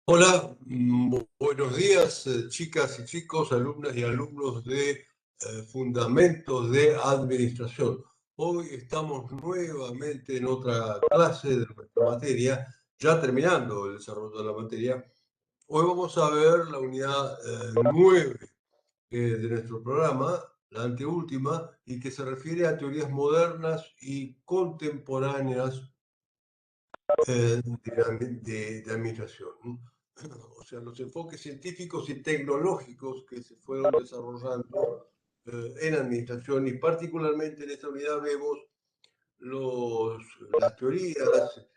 Hola, buenos días, chicas y chicos, alumnas y alumnos de Fundamentos de Administración. Hoy estamos nuevamente en otra clase de nuestra materia, ya terminando el desarrollo de la materia. Hoy vamos a ver la unidad 9 de nuestro programa, la anteúltima, y que se refiere a teorías modernas y contemporáneas de administración, ¿no? O sea, los enfoques científicos y tecnológicos que se fueron desarrollando en administración, y particularmente en esta unidad vemos las teorías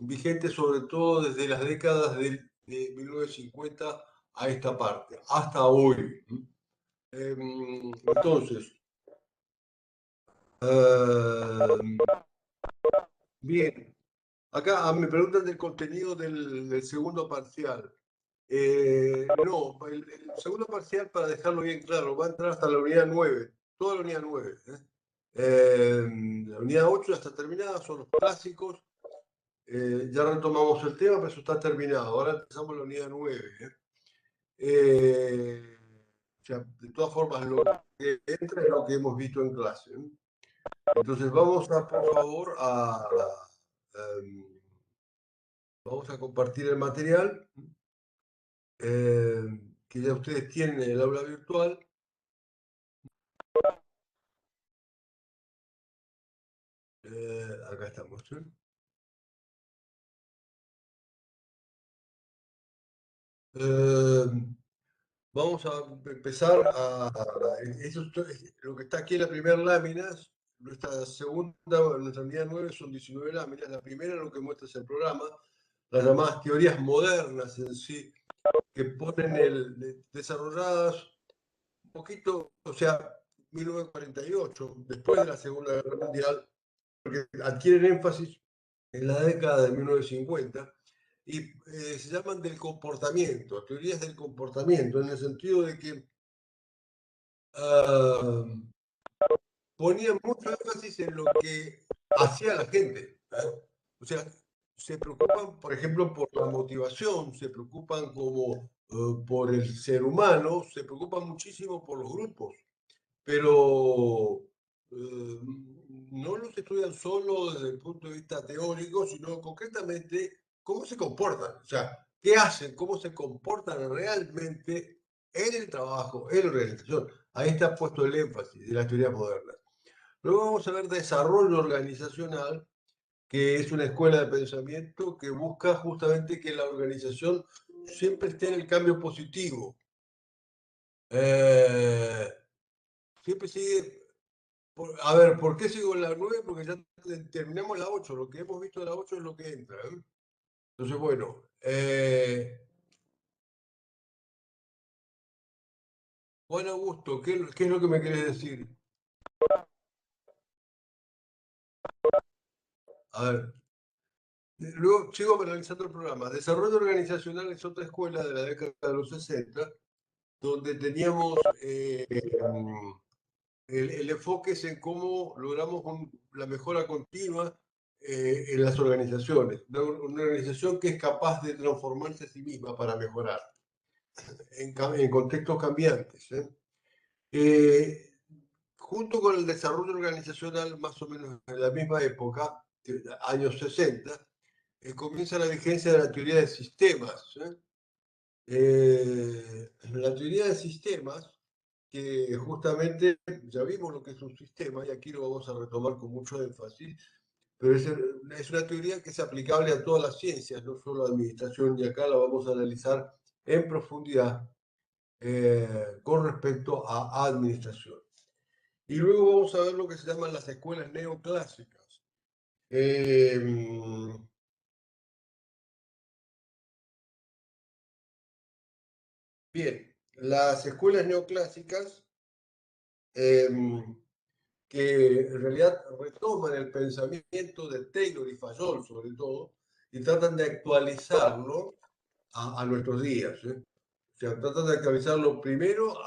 vigentes sobre todo desde las décadas de 1950 a esta parte, hasta hoy. Entonces, bien, acá me preguntan del contenido del segundo parcial. No, el segundo parcial, para dejarlo bien claro, va a entrar hasta la unidad 9, toda la unidad 9. La unidad 8 ya está terminada, son los clásicos. Ya retomamos el tema, pero eso está terminado. Ahora empezamos la unidad 9. O sea, de todas formas, lo que entra es lo que hemos visto en clase. Entonces, por favor, vamos a compartir el material que ya ustedes tienen en el aula virtual. Acá estamos. Vamos a empezar lo que está aquí en la primera lámina. Nuestra unidad 9 son 19 láminas. La primera lo que muestra es el programa, las llamadas teorías modernas en sí, que ponen desarrolladas un poquito, o sea, 1948, después de la Segunda Guerra Mundial, porque adquieren énfasis en la década de 1950 y se llaman del comportamiento, teorías del comportamiento, en el sentido de que uh, ponían mucho énfasis en lo que hacía la gente. O sea, se preocupan, por ejemplo, por la motivación, se preocupan como por el ser humano, se preocupan muchísimo por los grupos, pero no los estudian solo desde el punto de vista teórico, sino concretamente cómo se comportan, o sea, qué hacen, cómo se comportan realmente en el trabajo, en la organización. Ahí está puesto el énfasis de las teorías modernas. Luego vamos a ver desarrollo organizacional, que es una escuela de pensamiento que busca justamente que la organización siempre esté en el cambio positivo. Siempre sigue. A ver, ¿por qué sigo en la 9? Porque ya terminamos la 8. Lo que hemos visto de la 8 es lo que entra. Entonces, bueno. Juan Augusto, ¿qué es lo que me querés decir? A ver. Luego sigo analizando el programa. Desarrollo organizacional es otra escuela de la década de los 60, donde teníamos el enfoque es en cómo logramos la mejora continua en las organizaciones. Una organización que es capaz de transformarse a sí misma para mejorar en contextos cambiantes. Junto con el desarrollo organizacional, más o menos en la misma época, años 60, comienza la vigencia de la teoría de sistemas. La teoría de sistemas, que justamente ya vimos lo que es un sistema, y aquí lo vamos a retomar con mucho énfasis, pero es una teoría que es aplicable a todas las ciencias, no solo a administración, y acá la vamos a analizar en profundidad con respecto a administración. Y luego vamos a ver lo que se llaman las escuelas neoclásicas. Bien, las escuelas neoclásicas que en realidad retoman el pensamiento de Taylor y Fayol, sobre todo, y tratan de actualizarlo a nuestros días. O sea, tratan de actualizarlo primero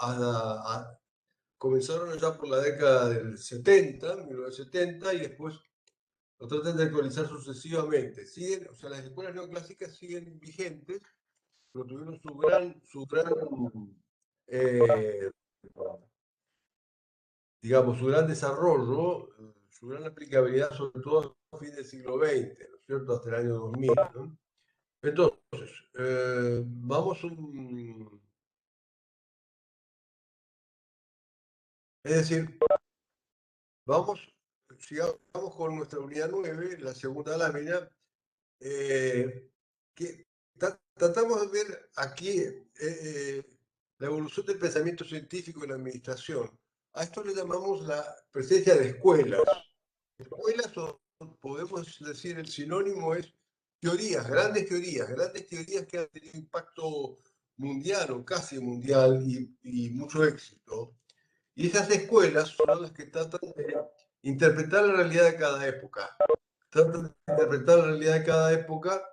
comenzaron ya por la década del 70, 1970, y después lo tratan de actualizar sucesivamente. Siguen, o sea, las escuelas neoclásicas siguen vigentes, pero tuvieron eh, digamos, su gran desarrollo, su gran aplicabilidad, sobre todo a fin del siglo XX, ¿no es cierto?, hasta el año 2000, ¿no? Entonces, vamos es decir, vamos, sigamos con nuestra unidad 9, la segunda lámina, que tratamos de ver aquí la evolución del pensamiento científico en la administración. A esto le llamamos la presencia de escuelas. Escuelas, podemos decir, el sinónimo es teorías, grandes teorías que han tenido impacto mundial o casi mundial y mucho éxito. Y esas escuelas son las que tratan de interpretar la realidad de cada época. Tratan de interpretar la realidad de cada época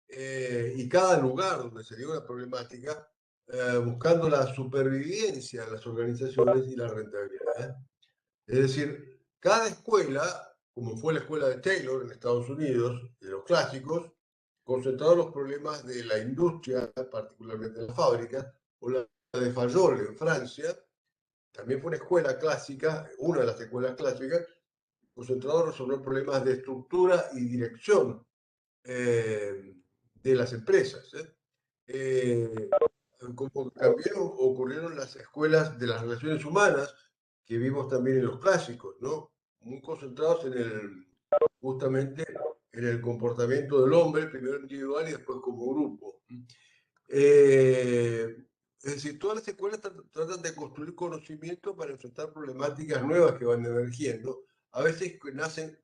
y cada lugar donde se dio una problemática, buscando la supervivencia de las organizaciones y la rentabilidad. Es decir, cada escuela, como fue la escuela de Taylor en Estados Unidos, de los clásicos, concentrado los problemas de la industria, particularmente en las fábricas, o la de Fayol en Francia, también fue una escuela clásica, una de las escuelas clásicas, concentrado en resolver problemas de estructura y dirección de las empresas. Como también ocurrieron las escuelas de las relaciones humanas, que vimos también en los clásicos, ¿no? Muy concentrados justamente en el comportamiento del hombre, primero individual y después como grupo. Es decir, todas las escuelas tratan de construir conocimiento para enfrentar problemáticas nuevas que van emergiendo, a veces que nacen,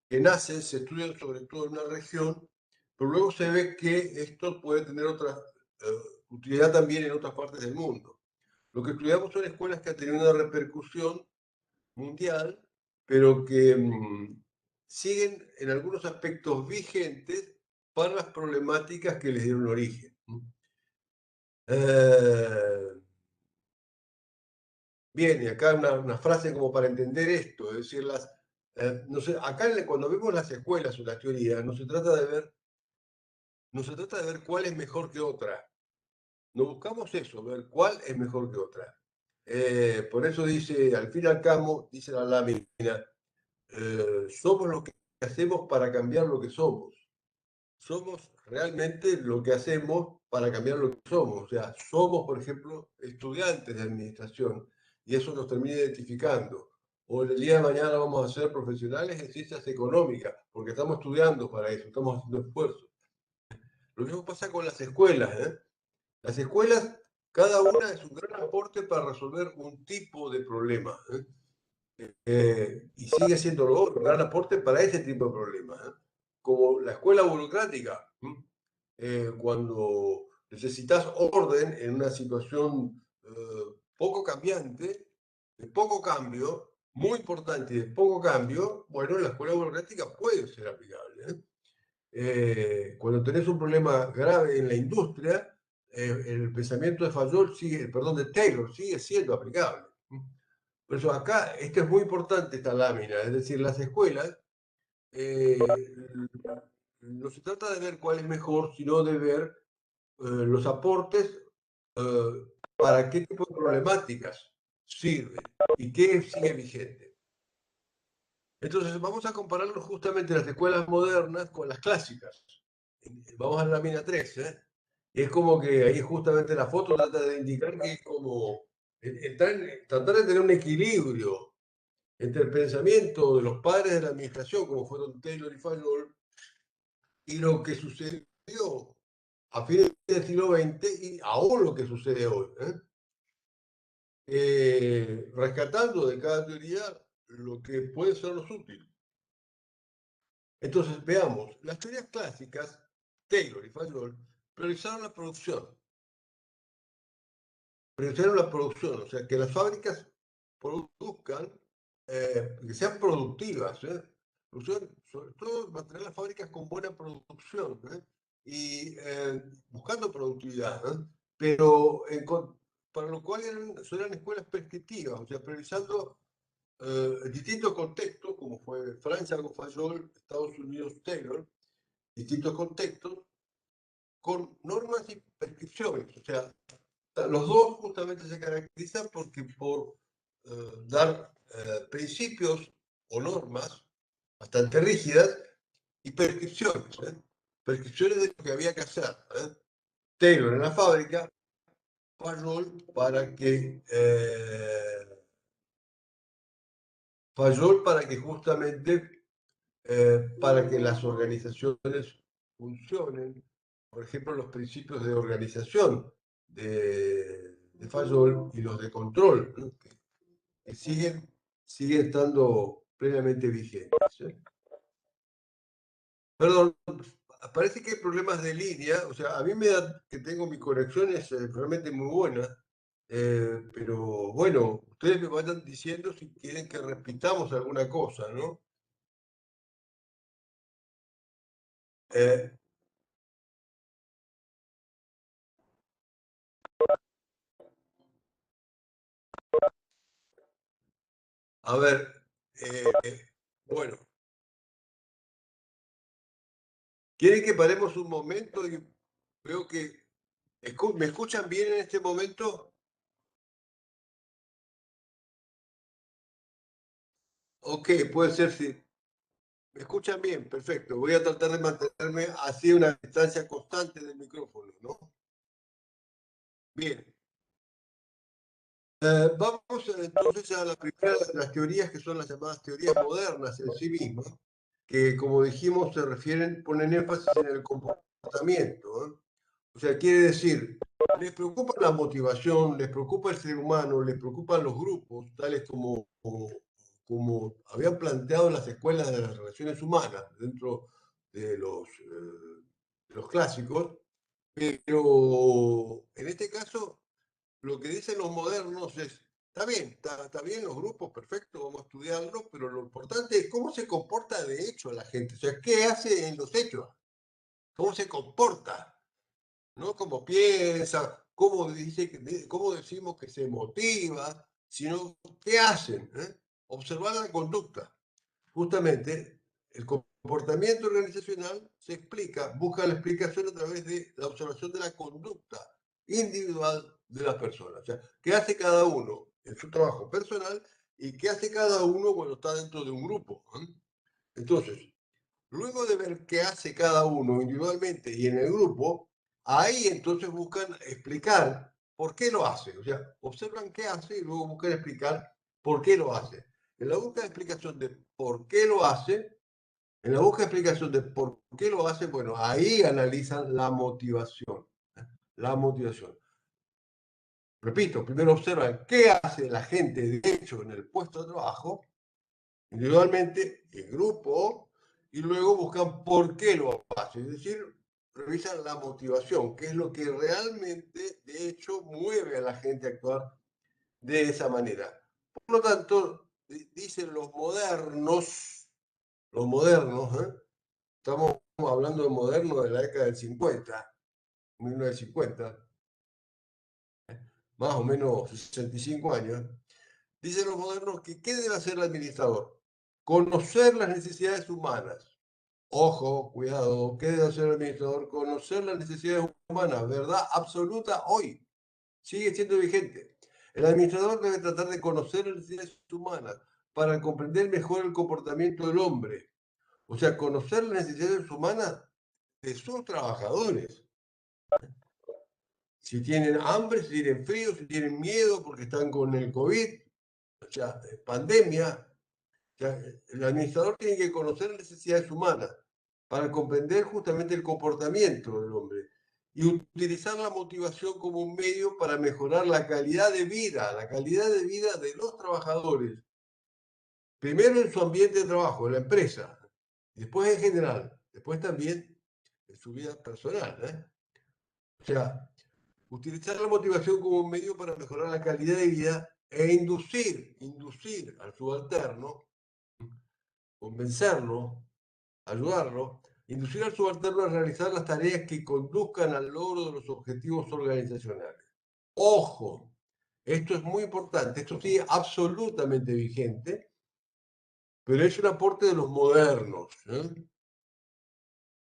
se estudian sobre todo en una región, pero luego se ve que esto puede tener otra utilidad también en otras partes del mundo. Lo que estudiamos son escuelas que han tenido una repercusión mundial, pero que siguen en algunos aspectos vigentes para las problemáticas que les dieron origen. Bien, y acá una frase como para entender esto, es decir, no sé, acá cuando vemos las escuelas o las teorías, no se trata de ver cuál es mejor que otra. No buscamos eso, ver cuál es mejor que otra. Por eso dice, al fin y al cabo, dice la lámina, somos lo que hacemos para cambiar lo que somos. Somos realmente lo que hacemos para cambiar lo que somos. O sea, somos, por ejemplo, estudiantes de administración y eso nos termina identificando. O el día de mañana vamos a ser profesionales en ciencias económicas, porque estamos estudiando para eso, estamos haciendo esfuerzos. Lo mismo pasa con las escuelas. Las escuelas, cada una es un gran aporte para resolver un tipo de problema. Y sigue siendo un gran aporte para ese tipo de problemas. Como la escuela burocrática, cuando necesitas orden en una situación poco cambiante, de poco cambio, muy importante y de poco cambio, bueno, la escuela burocrática puede ser aplicable. Cuando tenés un problema grave en la industria, el pensamiento de Fayol de Taylor sigue siendo aplicable. Por eso acá, esto es muy importante, esta lámina, es decir, las escuelas, no se trata de ver cuál es mejor, sino de ver los aportes para qué tipo de problemáticas sirven y qué sigue vigente. Entonces, vamos a compararlo justamente las escuelas modernas con las clásicas. Vamos a la lámina 3, ¿eh? Y es como que ahí justamente la foto trata de indicar que es como tratar de tener un equilibrio entre el pensamiento de los padres de la administración, como fueron Taylor y Fayol, y lo que sucedió a fines del siglo XX y aún lo que sucede hoy. Rescatando de cada teoría lo que puede ser los útiles. Entonces, veamos, las teorías clásicas, Taylor y Fayol, priorizaron la producción. O sea, que las fábricas produzcan, que sean productivas, sobre todo mantener las fábricas con buena producción y buscando productividad, pero para lo cual eran escuelas prescriptivas, o sea, priorizando distintos contextos, como fue Francia con Fayol, Estados Unidos Taylor, distintos contextos, con normas y prescripciones. O sea, los dos justamente se caracterizan porque por dar principios o normas bastante rígidas y prescripciones. Prescripciones de lo que había que hacer. Taylor en la fábrica, Fayol para que justamente para que las organizaciones funcionen, por ejemplo, los principios de organización de Fayol y los de control, ¿no? que siguen estando plenamente vigentes. Perdón, parece que hay problemas de línea, o sea, a mí me da que tengo mi conexión es realmente muy buena, pero bueno, ustedes me vayan diciendo si quieren que repitamos alguna cosa, ¿no? Eh, a ver, bueno, ¿quieren que paremos un momento? Y veo que ¿me escuchan bien en este momento? Ok, puede ser, sí. ¿Me escuchan bien? Perfecto. Voy a tratar de mantenerme así a una distancia constante del micrófono, ¿no? Bien. Vamos entonces a la primera de las teorías que son las llamadas teorías modernas en sí mismas, que como dijimos se refieren, ponen énfasis en el comportamiento. O sea, quiere decir, les preocupa la motivación, les preocupa el ser humano, les preocupan los grupos, tales como habían planteado las escuelas de las relaciones humanas dentro de los clásicos, pero en este caso lo que dicen los modernos es, está bien los grupos, perfecto, vamos a estudiarlos, pero lo importante es cómo se comporta de hecho la gente, o sea, qué hace en los hechos, cómo se comporta, no cómo piensa, cómo decimos que se motiva, sino qué hacen, observar la conducta. Justamente, el comportamiento organizacional se explica, busca la explicación a través de la observación de la conducta individual de las personas. O sea, qué hace cada uno en su trabajo personal y qué hace cada uno cuando está dentro de un grupo. Entonces, luego de ver qué hace cada uno individualmente y en el grupo, ahí entonces buscan explicar por qué lo hace. O sea, observan qué hace y luego buscan explicar por qué lo hace. En la búsqueda de explicación de por qué lo hace, en la búsqueda de explicación de por qué lo hace, bueno, ahí analizan la motivación. La motivación. Repito, primero observan qué hace la gente de hecho en el puesto de trabajo, individualmente, en grupo, y luego buscan por qué lo hace. Es decir, revisan la motivación, qué es lo que realmente, de hecho, mueve a la gente a actuar de esa manera. Por lo tanto, dicen los modernos, estamos hablando de moderno de la década del 50, 1950, más o menos 65 años, dicen los modernos que ¿qué debe hacer el administrador? Conocer las necesidades humanas. Ojo, cuidado, ¿qué debe hacer el administrador? Conocer las necesidades humanas, verdad absoluta hoy, sigue siendo vigente. El administrador debe tratar de conocer las necesidades humanas para comprender mejor el comportamiento del hombre. O sea, conocer las necesidades humanas de sus trabajadores. Si tienen hambre, si tienen frío, si tienen miedo porque están con el COVID, o sea, pandemia, o sea, el administrador tiene que conocer las necesidades humanas para comprender justamente el comportamiento del hombre y utilizar la motivación como un medio para mejorar la calidad de vida de los trabajadores. Primero en su ambiente de trabajo, en la empresa, después en general, después también en su vida personal. O sea, utilizar la motivación como un medio para mejorar la calidad de vida e inducir al subalterno, convencerlo, ayudarlo, inducir al subalterno a realizar las tareas que conduzcan al logro de los objetivos organizacionales. Ojo, esto es muy importante, esto sigue absolutamente vigente pero es un aporte de los modernos,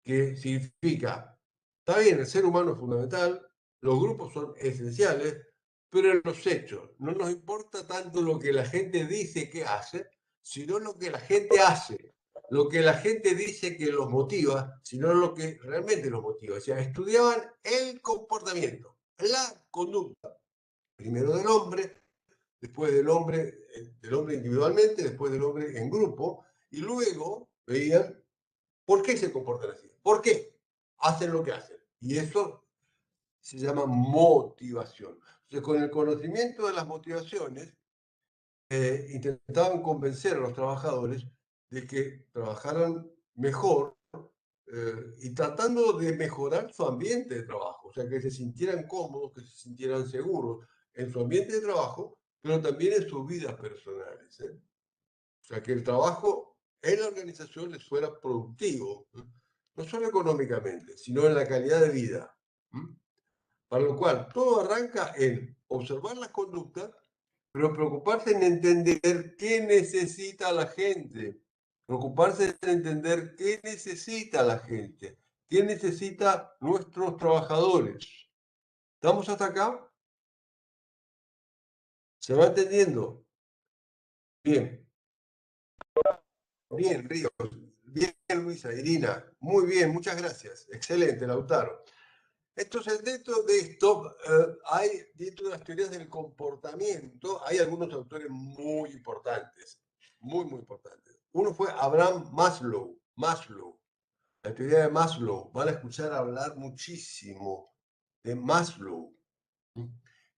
que significa, está bien, el ser humano es fundamental, los grupos son esenciales, pero en los hechos no nos importa tanto lo que la gente dice que hace, sino lo que la gente hace, lo que la gente dice que los motiva, sino lo que realmente los motiva. O sea, estudiaban el comportamiento, la conducta, primero del hombre individualmente, después del hombre en grupo, y luego veían por qué se comportan así, por qué hacen lo que hacen. Y eso se llama motivación. Entonces, con el conocimiento de las motivaciones, intentaban convencer a los trabajadores de que trabajaran mejor y tratando de mejorar su ambiente de trabajo, o sea, que se sintieran cómodos, que se sintieran seguros en su ambiente de trabajo, pero también en sus vidas personales. O sea, que el trabajo en la organización les fuera productivo, no solo económicamente, sino en la calidad de vida. Para lo cual, todo arranca en observar las conductas, pero preocuparse en entender qué necesita la gente, preocuparse en entender qué necesita la gente, qué necesita nuestros trabajadores. ¿Estamos hasta acá? ¿Se va entendiendo? Bien, bien, Ríos. Bien, Luisa, Irina. Muy bien, muchas gracias. Excelente, Lautaro. Entonces, dentro de esto, dentro de las teorías del comportamiento, hay algunos autores muy importantes, muy, muy importantes. Uno fue Abraham Maslow, la teoría de Maslow. Van a escuchar hablar muchísimo de Maslow.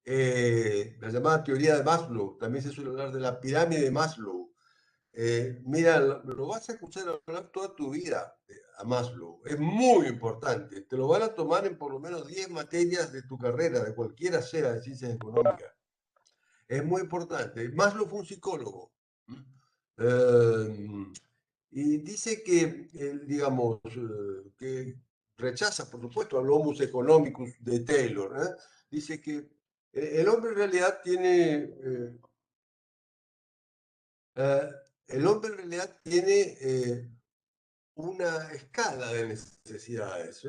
La llamada teoría de Maslow, también se suele hablar de la pirámide de Maslow. Mira, lo vas a escuchar hablar toda tu vida a Maslow. Es muy importante. Te lo van a tomar en por lo menos 10 materias de tu carrera, de cualquiera sea de ciencias económicas. Es muy importante. Maslow fue un psicólogo. Eh, y dice que, digamos, que rechaza, por supuesto, al homus economicus de Taylor. Dice que el hombre en realidad eh, el hombre en realidad tiene una escala de necesidades.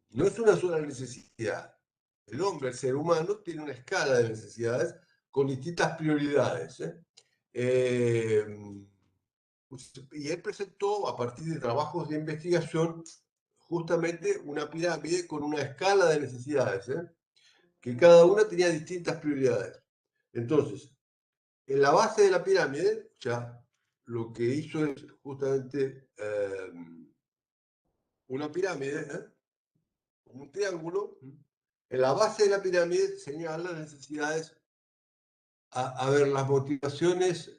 No es una sola necesidad. El hombre, el ser humano, tiene una escala de necesidades con distintas prioridades. Eh, y él presentó, a partir de trabajos de investigación, justamente una pirámide con una escala de necesidades, que cada una tenía distintas prioridades. Entonces, en la base de la pirámide, ya lo que hizo es justamente una pirámide, un triángulo. En la base de la pirámide señala las necesidades, a ver, las motivaciones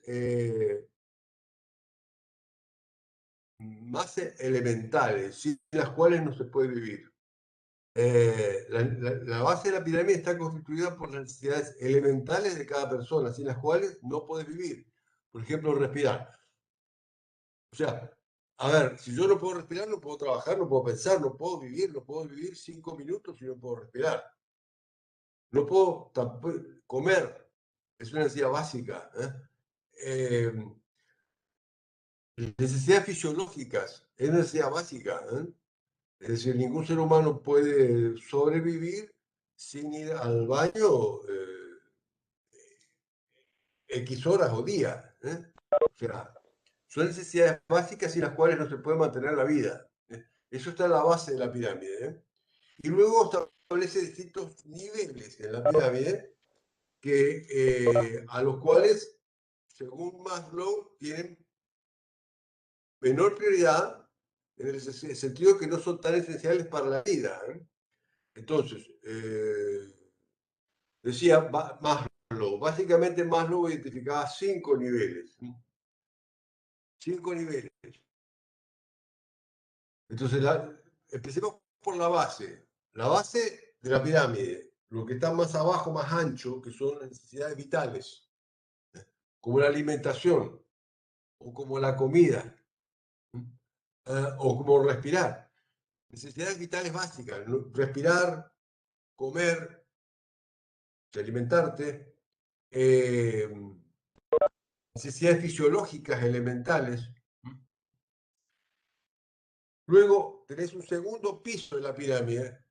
más elementales, sin las cuales no se puede vivir. La base de la pirámide está constituida por las necesidades elementales de cada persona, sin las cuales no puedes vivir. Por ejemplo, respirar. O sea, a ver, si yo no puedo respirar, no puedo trabajar, no puedo pensar, no puedo vivir 5 minutos si no puedo respirar. No puedo comer, es una necesidad básica. Necesidades fisiológicas, es una necesidad básica. Es decir, ningún ser humano puede sobrevivir sin ir al baño X horas o días. O sea, son necesidades básicas sin las cuales no se puede mantener la vida. Eso está en la base de la pirámide. Y luego establece distintos niveles en la pirámide a los cuales, según Maslow, tienen menor prioridad en el sentido que no son tan esenciales para la vida. Entonces, decía Maslow, básicamente Maslow identificaba 5 niveles. 5 niveles. Entonces, empecemos por la base. La base de la pirámide, lo que está más abajo, más ancho, que son las necesidades vitales, como la alimentación, o como la comida, o como respirar. Necesidades vitales básicas, ¿no? Respirar, comer, alimentarte, necesidades fisiológicas elementales. Luego tenés un segundo piso de la pirámide.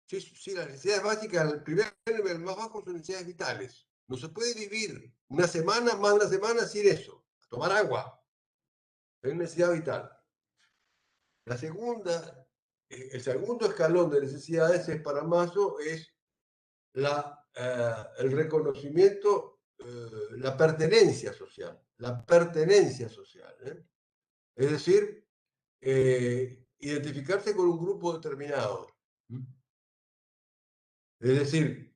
Sí, sí, las necesidades básicas, el primer nivel más bajo son necesidades vitales. No se puede vivir una semana, más de una semana sin eso. Tomar agua es necesidad vital. La segunda, el segundo escalón de necesidades es para Mazo es el reconocimiento, la pertenencia social. La pertenencia social. Es decir, identificarse con un grupo determinado. Es decir,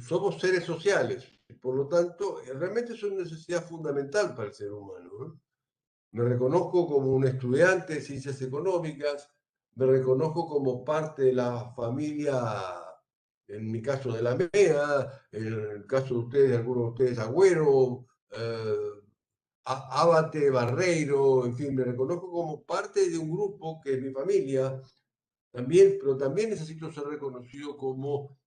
somos seres sociales, por lo tanto, realmente es una necesidad fundamental para el ser humano. ¿No? Me reconozco como un estudiante de ciencias económicas, me reconozco como parte de la familia, en mi caso de la MEA, en el caso de ustedes, algunos de ustedes, Agüero, Abate, Barreiro, en fin, me reconozco como parte de un grupo que es mi familia, también, pero también necesito ser reconocido como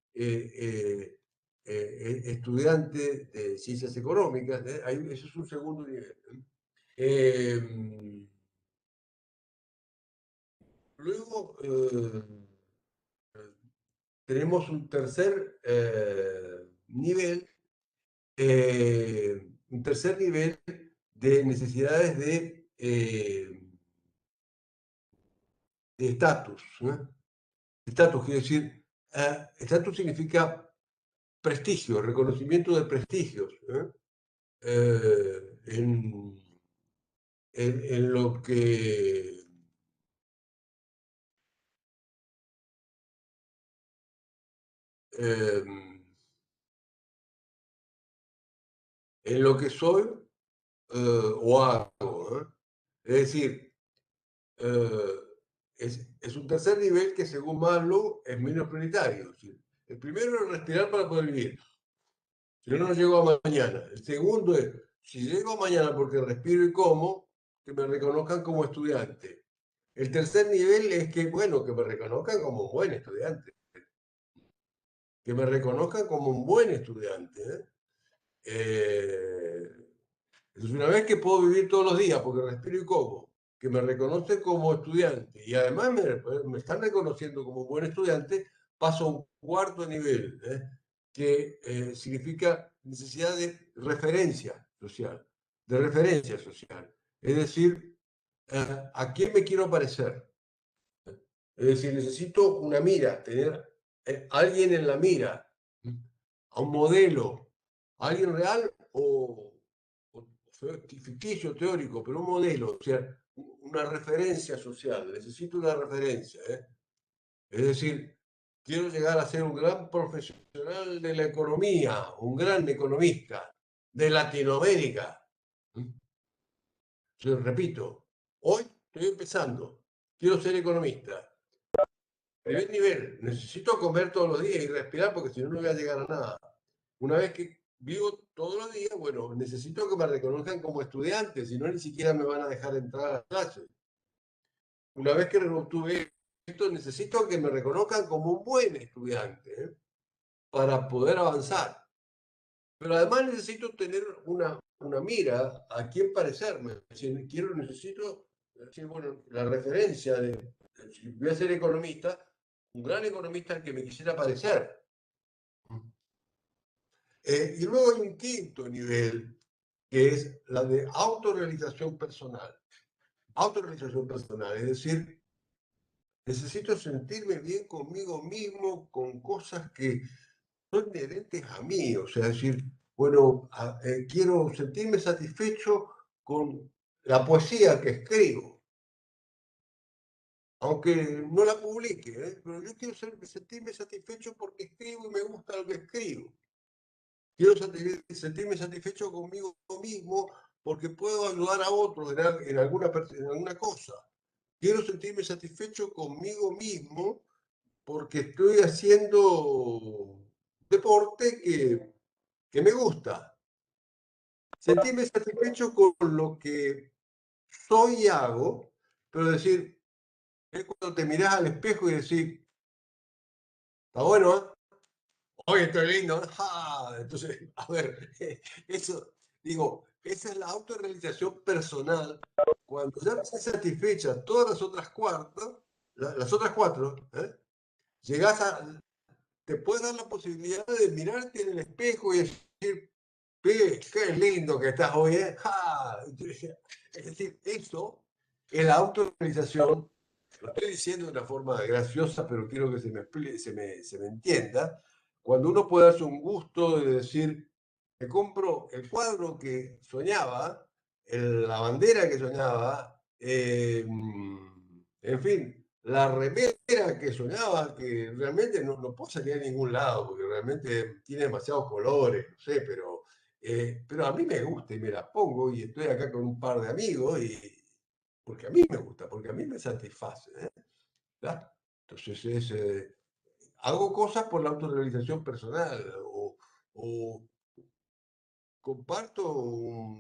estudiante de ciencias económicas. Eso es un segundo nivel. Eh, luego tenemos un tercer nivel, de necesidades de estatus. Estatus quiere decir, estatus significa prestigio, reconocimiento de prestigios. En, en lo que eh, en lo que soy o hago. Es decir, eh, es un tercer nivel que según Maslow es menos prioritario. Es decir, el primero es respirar para poder vivir. Si no, no llego a mañana. El segundo es, si llego a mañana porque respiro y como, que me reconozcan como estudiante. El tercer nivel es que, bueno, que me reconozcan como un buen estudiante. Que me reconozcan como un buen estudiante. Entonces, una vez que puedo vivir todos los días porque respiro y como, que me reconocen como estudiante y además me están reconociendo como un buen estudiante, paso a un cuarto nivel, que significa necesidad de referencia social, de referencia social. Es decir, ¿a quién me quiero parecer? Es decir, necesito una mira, tener alguien en la mira, a un modelo, alguien real o ficticio, teórico, pero un modelo, o sea, una referencia social, necesito una referencia. Es decir, quiero llegar a ser un gran profesional de la economía, un gran economista de Latinoamérica. Yo repito, hoy estoy empezando, quiero ser economista. Primer nivel, necesito comer todos los días y respirar porque si no, no voy a llegar a nada. Una vez que vivo todos los días, bueno, necesito que me reconozcan como estudiante, si no, ni siquiera me van a dejar entrar a la clase. Una vez que obtuve esto, necesito que me reconozcan como un buen estudiante para poder avanzar. Pero además necesito tener una mira a quién parecerme. Si necesito decir, bueno, la referencia de, si voy a ser economista, un gran economista al que me quisiera parecer. Y luego hay un quinto nivel, que es la de autorrealización personal. Autorrealización personal, es decir, necesito sentirme bien conmigo mismo, con cosas que son inherentes a mí, o sea, decir, bueno, quiero sentirme satisfecho con la poesía que escribo, aunque no la publique, pero yo quiero sentirme satisfecho porque escribo y me gusta lo que escribo. Quiero sentirme satisfecho conmigo mismo porque puedo ayudar a otros en alguna cosa. Quiero sentirme satisfecho conmigo mismo porque estoy haciendo deporte que me gusta. Sentirme satisfecho con lo que soy y hago, pero decir, es cuando te mirás al espejo y decís, está bueno, ¿eh? oye, estoy lindo. ¡Ja! Entonces, a ver, eso, digo, esa es la autorrealización personal. Cuando ya estás satisfecha todas las otras cuatro, las otras cuatro, llegas a, te puedes dar la posibilidad de mirarte en el espejo y decir, qué lindo que estás hoy, ¿eh? ¡Ja! Es decir, eso es la autorrealización. Lo estoy diciendo de una forma graciosa, pero quiero que se me entienda. Cuando uno puede darse un gusto de decir, me compro el cuadro que soñaba, la bandera que soñaba, en fin, la remera que soñaba, que realmente no puedo salir a ningún lado, porque realmente tiene demasiados colores, no sé, pero a mí me gusta y me la pongo y estoy acá con un par de amigos y porque a mí me gusta, porque a mí me satisface. ¿Verdad? Entonces hago cosas por la autorrealización personal o comparto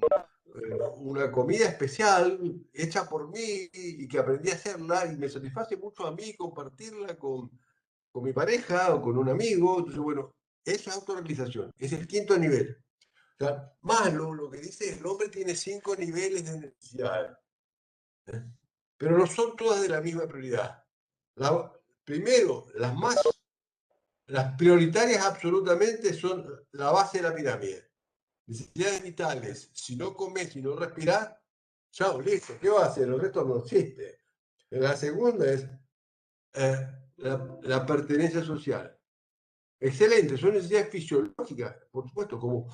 una comida especial hecha por mí y que aprendí a hacerla y me satisface mucho a mí compartirla con mi pareja o con un amigo. Entonces, bueno, eso es autorrealización, es el quinto nivel. O sea, Maslow lo que dice es el hombre tiene 5 niveles de necesidades, ¿eh? Pero no son todas de la misma prioridad. La, primero, las prioritarias absolutamente son la base de la pirámide. Necesidades vitales. Si no comes, si no respirás, chao, listo, ¿qué va a hacer? El resto no existe. La segunda es eh, la pertenencia social. Excelente, son necesidades fisiológicas, por supuesto, como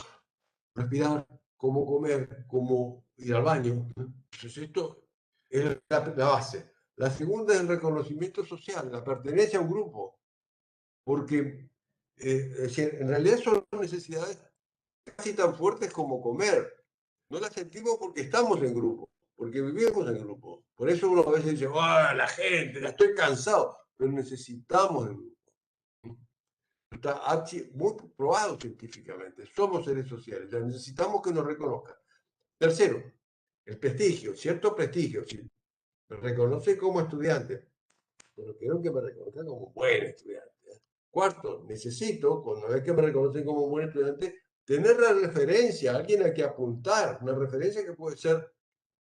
respirar, cómo comer, cómo ir al baño. Entonces, esto es la base. La segunda es el reconocimiento social, la pertenencia a un grupo, porque en realidad son necesidades casi tan fuertes como comer. No las sentimos porque estamos en grupo, porque vivimos en grupo. Por eso uno a veces dice, ¡ah, la gente, ya estoy cansado! Pero necesitamos el grupo. Está muy probado científicamente. Somos seres sociales, ya necesitamos que nos reconozcan. Tercero, el prestigio, cierto prestigio. Si me reconocen como estudiante, pero quiero que me reconozcan como buen estudiante. Cuarto, necesito, cuando es que me reconocen como un buen estudiante, tener la referencia, alguien a que apuntar, una referencia que puede ser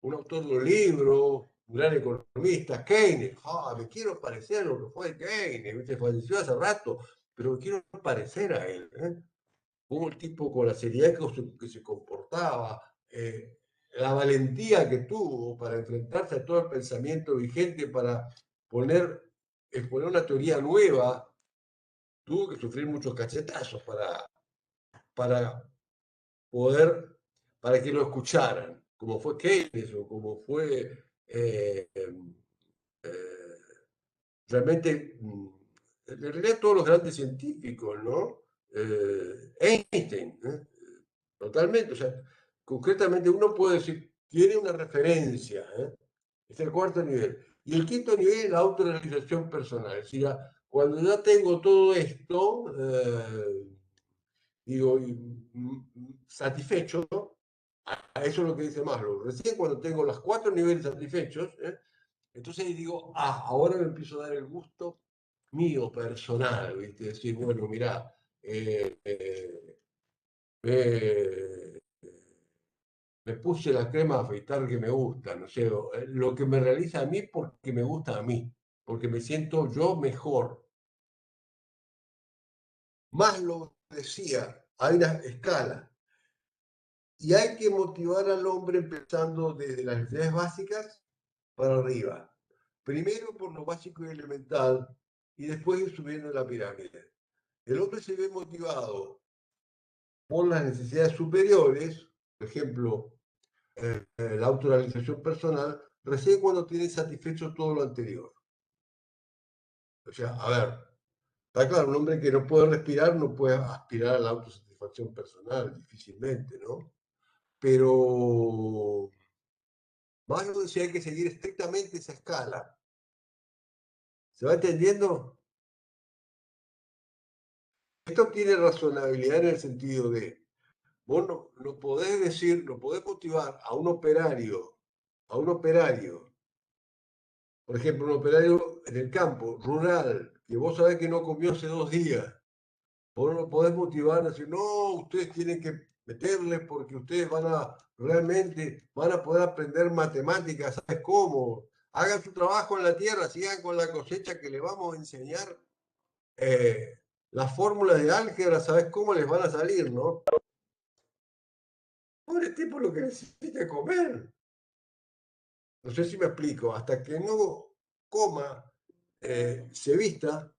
un autor de un libro, un gran economista, Keynes. Ah, me quiero parecer a lo que fue Keynes, ¿viste? Falleció hace rato, pero me quiero parecer a él. Como el tipo con la seriedad que se comportaba, la valentía que tuvo para enfrentarse a todo el pensamiento vigente, para exponer una teoría nueva, tuvo que sufrir muchos cachetazos para poder, para que lo escucharan, como fue Keynes o como fue eh, realmente, en realidad todos los grandes científicos, ¿no? Einstein, totalmente, o sea, concretamente uno puede decir, tiene una referencia, es el cuarto nivel. Y el quinto nivel es la autorrealización personal, es decir, cuando ya tengo todo esto, digo, satisfecho, a eso es lo que dice Maslow. Recién cuando tengo los 4 niveles satisfechos, entonces digo, ahora me empiezo a dar el gusto mío, personal, ¿viste? Decir, bueno, mirá, eh, me puse la crema a afeitar que me gusta, no sé, lo que me realiza a mí porque me gusta a mí, porque me siento yo mejor. Maslow decía, hay una escala, y hay que motivar al hombre empezando desde las necesidades básicas para arriba. Primero por lo básico y elemental y después ir subiendo la pirámide. El hombre se ve motivado por las necesidades superiores, por ejemplo, la autorrealización personal, recién cuando tiene satisfecho todo lo anterior. O sea, a ver, está claro, un hombre que no puede respirar no puede aspirar a la autosatisfacción personal, difícilmente, ¿no? Pero más no decía hay que seguir estrictamente esa escala. ¿Se va entendiendo? Esto tiene razonabilidad en el sentido de, vos no podés decir, no podés motivar a un operario, por ejemplo, un operario en el campo, rural, que vos sabés que no comió hace 2 días, Vos no lo podés motivar a decir, no, ustedes tienen que meterles porque ustedes realmente van a poder aprender matemáticas, ¿sabes cómo? Hagan su trabajo en la tierra, sigan con la cosecha que les vamos a enseñar las fórmulas de álgebra, ¿sabes cómo les van a salir, no? Pobre tipo lo que necesita comer. No sé si me explico, hasta que no coma, se vista,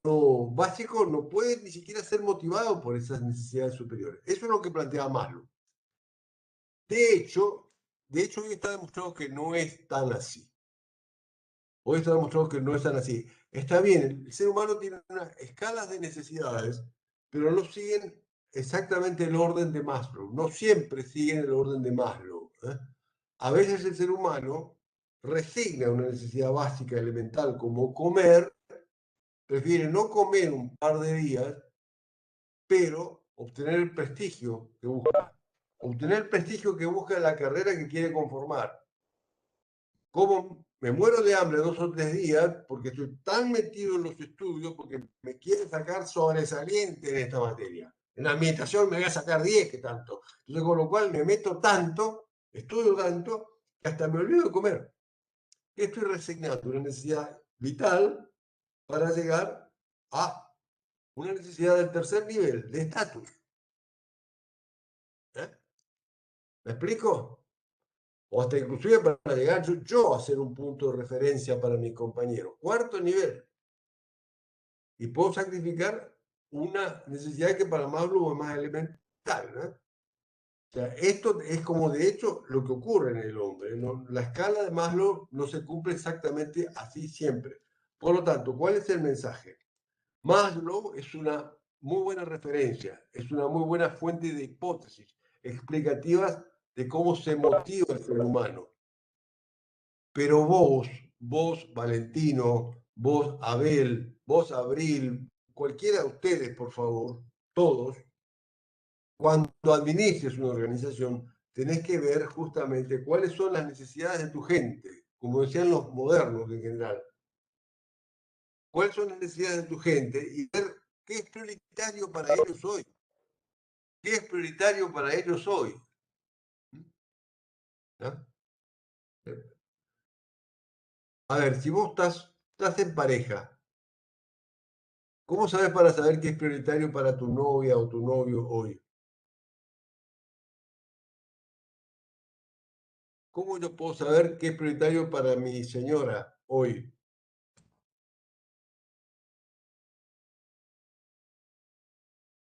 lo básico no puede ni siquiera ser motivado por esas necesidades superiores. Eso es lo que plantea Maslow. De hecho, hoy está demostrado que no es tan así. Hoy está demostrado que no es tan así. Está bien, el ser humano tiene unas escalas de necesidades, pero no siguen exactamente el orden de Maslow. No siempre siguen el orden de Maslow. A veces el ser humano resigna una necesidad básica elemental como comer, prefiere no comer un par de días, pero obtener el prestigio que busca. Obtener el prestigio que busca en la carrera que quiere conformar. Como me muero de hambre 2 o 3 días porque estoy tan metido en los estudios, porque me quiere sacar sobresaliente en esta materia. En la administración me voy a sacar 10, que tanto. Entonces, con lo cual me meto tanto, estudio tanto, que hasta me olvido de comer. Estoy resignando una necesidad vital para llegar a una necesidad del tercer nivel, de estatus. ¿Eh? ¿Me explico? O hasta inclusive para llegar yo a ser un punto de referencia para mis compañeros. Cuarto nivel. Y puedo sacrificar una necesidad que para Maslow es más elemental, ¿no? O sea, esto es como de hecho lo que ocurre en el hombre, ¿no? La escala de Maslow no se cumple exactamente así siempre. Por lo tanto, ¿cuál es el mensaje? Maslow es una muy buena referencia, es una muy buena fuente de hipótesis explicativas de cómo se motiva el ser humano. Pero vos Valentino, vos Abel, vos Abril, cualquiera de ustedes, por favor, todos, cuando administres una organización, tenés que ver justamente cuáles son las necesidades de tu gente, como decían los modernos en general. ¿Cuáles son las necesidades de tu gente? Y ver qué es prioritario para ellos hoy. ¿Qué es prioritario para ellos hoy? ¿No? A ver, si vos estás en pareja, ¿cómo sabes para saber qué es prioritario para tu novia o tu novio hoy? ¿Cómo yo puedo saber qué es prioritario para mi señora hoy?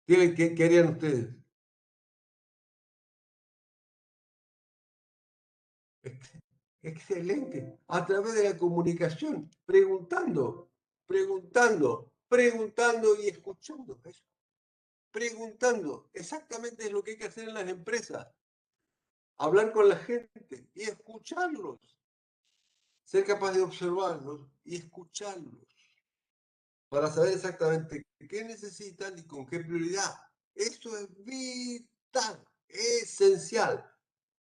¿Qué harían ustedes? Excelente. A través de la comunicación, preguntando y escuchando. Preguntando. Exactamente es lo que hay que hacer en las empresas. Hablar con la gente y escucharlos. Ser capaz de observarlos y escucharlos para saber exactamente qué necesitan y con qué prioridad. Eso es vital, esencial.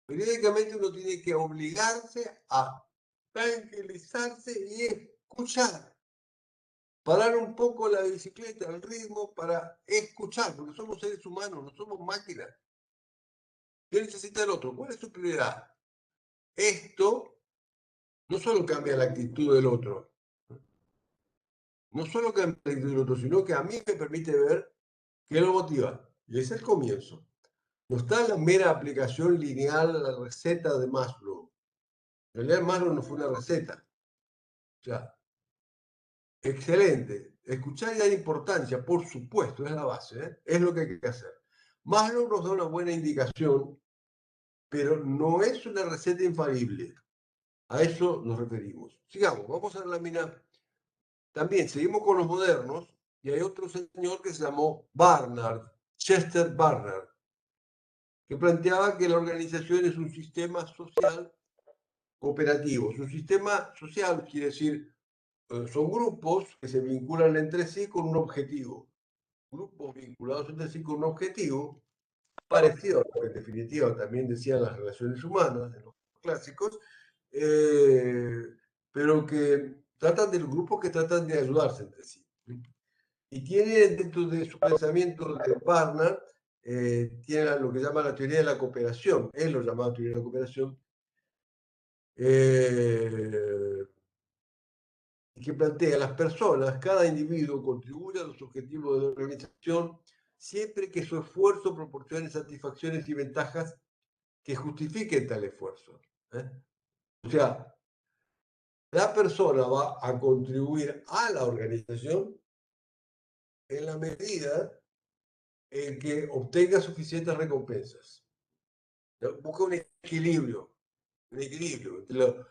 Periódicamente uno tiene que obligarse a tranquilizarse y escuchar. Parar un poco la bicicleta, el ritmo, para escuchar, porque somos seres humanos, no somos máquinas. ¿Qué necesita el otro? ¿Cuál es su prioridad? Esto no solo cambia la actitud del otro, no solo cambia la actitud del otro, sino que a mí me permite ver qué lo motiva. Y ese es el comienzo. No está la mera aplicación lineal a la receta de Maslow. En realidad Maslow no fue una receta. O sea, excelente. Escuchar y dar importancia, por supuesto, es la base, ¿eh? Es lo que hay que hacer. Maslow nos da una buena indicación, pero no es una receta infalible. A eso nos referimos. Sigamos, vamos a la lámina. También seguimos con los modernos y hay otro señor que se llamó Barnard, Chester Barnard, que planteaba que la organización es un sistema social cooperativo. Es un sistema social, quiere decir, son grupos que se vinculan entre sí con un objetivo. Grupos vinculados entre sí con un objetivo parecido a lo que en definitiva también decían las relaciones humanas, en los clásicos, pero que tratan de los grupos que tratan de ayudarse entre sí. Y tiene dentro de su pensamiento de Barnard, tiene lo que llama la teoría de la cooperación. Él lo llamaba teoría de la cooperación. Que plantea las personas, cada individuo contribuye a los objetivos de la organización siempre que su esfuerzo proporcione satisfacciones y ventajas que justifiquen tal esfuerzo. O sea, la persona va a contribuir a la organización en la medida en que obtenga suficientes recompensas. Busca un equilibrio entre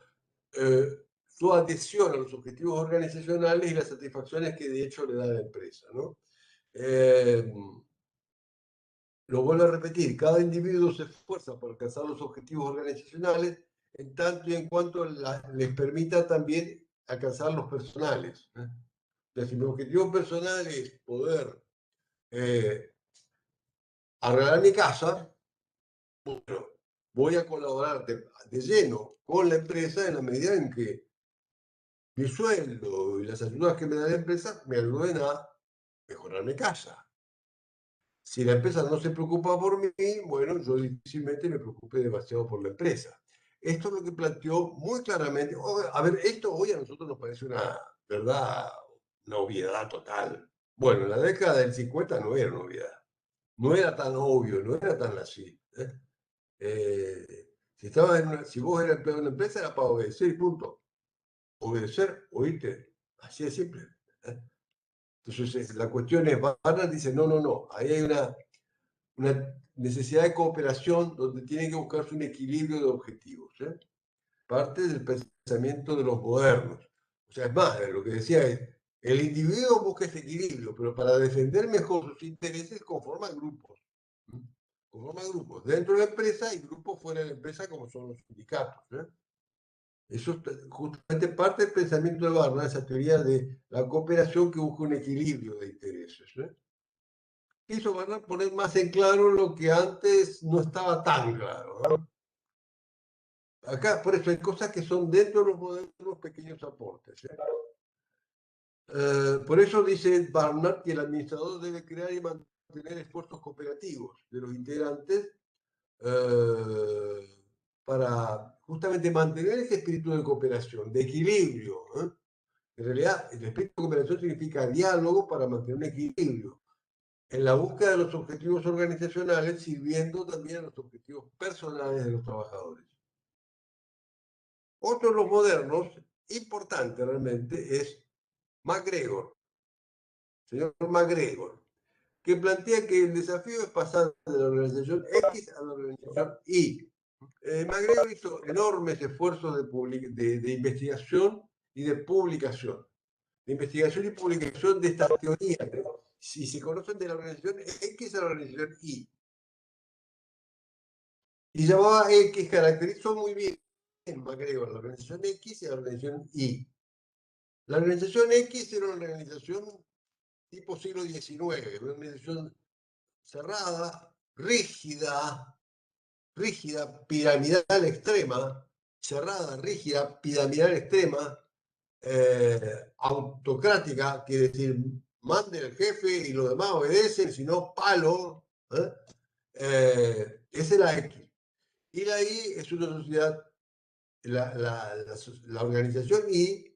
su adhesión a los objetivos organizacionales y las satisfacciones que de hecho le da la empresa, ¿no? Lo vuelvo a repetir, cada individuo se esfuerza por alcanzar los objetivos organizacionales en tanto y en cuanto les permita también alcanzar los personales. Entonces, si mi objetivo personal es poder arreglar mi casa, bueno, voy a colaborar de lleno con la empresa en la medida en que mi sueldo y las ayudas que me da la empresa me ayuden a mejorar mi casa. Si la empresa no se preocupa por mí, bueno, yo difícilmente me preocupe demasiado por la empresa. Esto es lo que planteó muy claramente. A ver, esto hoy a nosotros nos parece una verdad, una obviedad total. Bueno, en la década del 50 no era una obviedad. No era tan obvio, no era tan así. Si vos eras empleado de una empresa, era para obedecer y punto. Obedecer, oíste. Así de simple. Entonces, la cuestión es, Barnard dice, no, ahí hay una necesidad de cooperación donde tiene que buscarse un equilibrio de objetivos. Parte del pensamiento de los modernos. O sea, es más, lo que decía es, el individuo busca ese equilibrio, pero para defender mejor sus intereses conforma grupos. Conforma grupos dentro de la empresa y grupos fuera de la empresa como son los sindicatos. Eso es justamente parte del pensamiento de Barnard, esa teoría de la cooperación que busca un equilibrio de intereses. Eso van a poner más en claro lo que antes no estaba tan claro, ¿no? Acá, por eso, hay cosas que son dentro de los modelos pequeños aportes. Por eso dice Barnard que el administrador debe crear y mantener esfuerzos cooperativos de los integrantes para justamente mantener ese espíritu de cooperación, de equilibrio. En realidad, el espíritu de cooperación significa diálogo para mantener un equilibrio en la búsqueda de los objetivos organizacionales, sirviendo también a los objetivos personales de los trabajadores. Otro de los modernos, importante realmente, es MacGregor, señor MacGregor, que plantea que el desafío es pasar de la organización X a la organización Y. MacGregor hizo enormes esfuerzos de investigación y de publicación. De investigación y publicación de estas teorías. Si se conocen de la organización X a la organización Y. Y llamaba X, caracterizó muy bien MacGregor, la organización X y la organización Y. La organización X era una organización tipo siglo XIX, una organización cerrada, rígida, piramidal extrema, cerrada, rígida, piramidal extrema, autocrática, quiere decir, mande el jefe y los demás obedecen, si no, palo. Esa es la X. Y la Y es una sociedad, la organización Y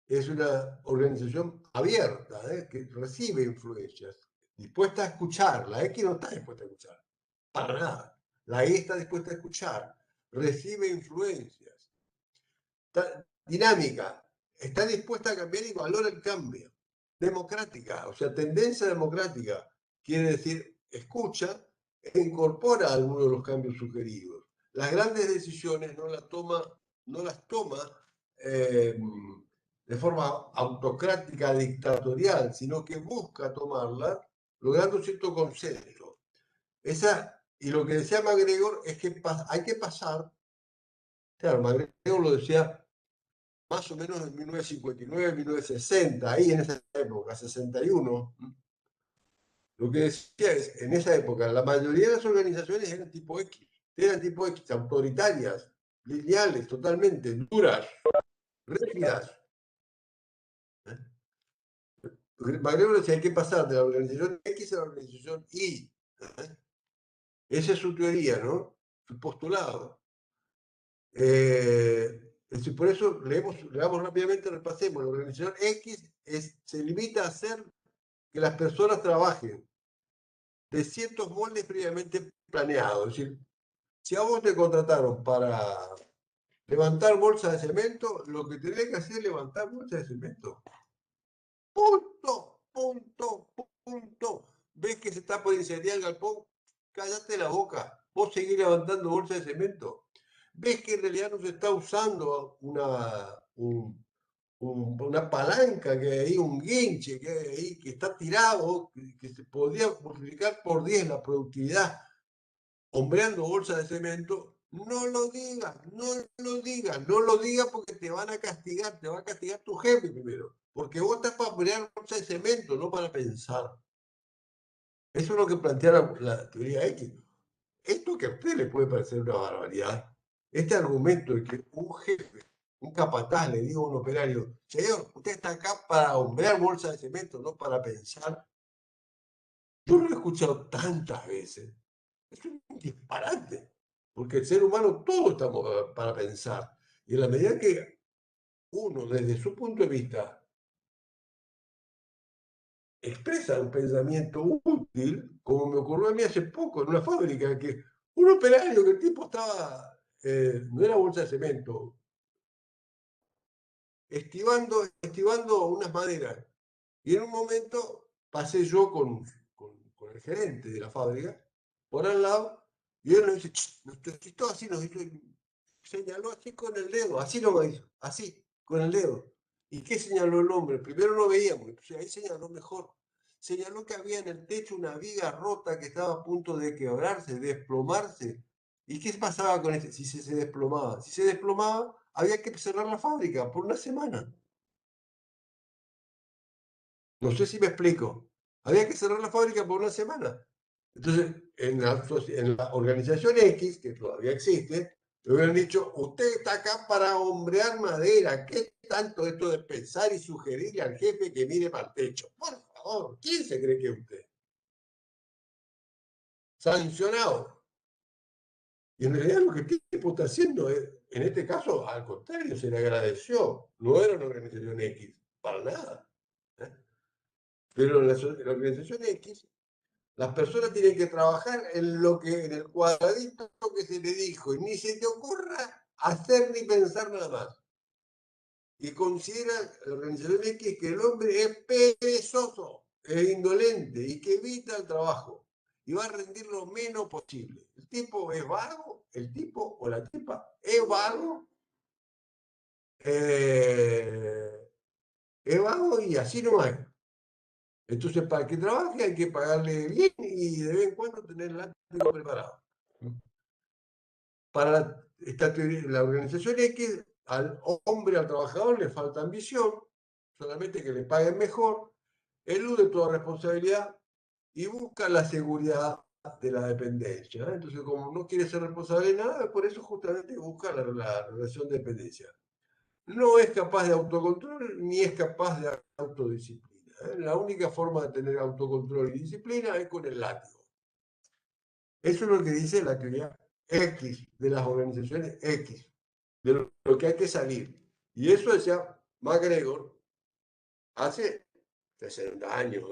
es una organización abierta, que recibe influencias, dispuesta a escuchar. La X no está dispuesta a escuchar, para nada. La Y está dispuesta a escuchar, recibe influencias. Está dinámica, está dispuesta a cambiar y valora el cambio. Democrática, o sea, tendencia democrática, quiere decir, escucha e incorpora algunos de los cambios sugeridos. Las grandes decisiones no las toma de forma autocrática, dictatorial, sino que busca tomarla logrando cierto consenso. Y lo que decía MacGregor es que hay que pasar, claro, MacGregor lo decía más o menos en 1959, 1960, ahí en esa época, 61. Lo que decía es, en esa época, la mayoría de las organizaciones eran tipo X, autoritarias, lineales, totalmente, duras, rígidas. MacGregor decía, hay que pasar de la organización X a la organización Y. Esa es su teoría, ¿no? Su postulado. Por eso leamos rápidamente, repasemos. La organización X se limita a hacer que las personas trabajen de ciertos moldes previamente planeados. Es decir, si a vos te contrataron para levantar bolsas de cemento, lo que tenés que hacer es levantar bolsas de cemento. Punto, punto, punto. ¿Ves que se está por incendiar el galpón? Cállate la boca. Vos seguís levantando bolsas de cemento. ¿Ves que en realidad no se está usando una palanca que hay ahí, un guinche que hay ahí, que está tirado, que se podría multiplicar por 10 la productividad hombreando bolsas de cemento? No lo digas, no lo digas, no lo digas porque te van a castigar, te va a castigar tu jefe primero, porque vos estás para hombrear bolsas de cemento, no para pensar. Eso es lo que plantea la teoría X. Esto que a usted le puede parecer una barbaridad, este argumento de que un jefe, un capataz le diga a un operario, señor, usted está acá para hombrear bolsas de cemento, no para pensar. Yo lo he escuchado tantas veces. Es un disparate, porque el ser humano todos estamos para pensar. Y en la medida que uno, desde su punto de vista, expresa un pensamiento útil, como me ocurrió a mí hace poco en una fábrica, que un operario, que el tipo estaba, no era bolsa de cemento, estivando unas maderas. Y en un momento pasé yo con el gerente de la fábrica por al lado y él nos dice, todo así, nos hizo, señaló así con el dedo, así lo hizo, así, con el dedo. ¿Y qué señaló el hombre? Primero no veíamos, entonces ahí señaló mejor. Señaló que había en el techo una viga rota que estaba a punto de quebrarse, de desplomarse. ¿Y qué pasaba con ese? Si se desplomaba. Si se desplomaba, había que cerrar la fábrica por una semana. No sé si me explico. Había que cerrar la fábrica por una semana. Entonces, en la organización X, que todavía existe, le hubieran dicho, usted está acá para hombrear madera. ¿Qué tanto esto de pensar y sugerirle al jefe que mire para el techo? Por favor, ¿quién se cree que es usted? Sancionado. Y en realidad lo que el tipo está haciendo es, en este caso, al contrario, se le agradeció. No era una organización X, para nada. ¿Eh? Pero en la organización X las personas tienen que trabajar en el cuadradito que se le dijo, y ni se te ocurra hacer ni pensar nada más. Y considera la organización X que el hombre es perezoso, es indolente y que evita el trabajo y va a rendir lo menos posible. El tipo es vago, el tipo o la tipa eh, es vago y así no hay. Entonces, para que trabaje hay que pagarle bien y de vez en cuando tener el látigo preparado. Para la organización X, al hombre, al trabajador, le falta ambición, solamente que le paguen mejor, elude toda responsabilidad y busca la seguridad de la dependencia. Entonces, como no quiere ser responsable de nada, por eso justamente busca la relación de dependencia. No es capaz de autocontrol ni es capaz de autodisciplina. La única forma de tener autocontrol y disciplina es con el látigo. Eso es lo que dice la teoría X de las organizaciones X, de lo que hay que salir. Y eso decía MacGregor hace 60 años.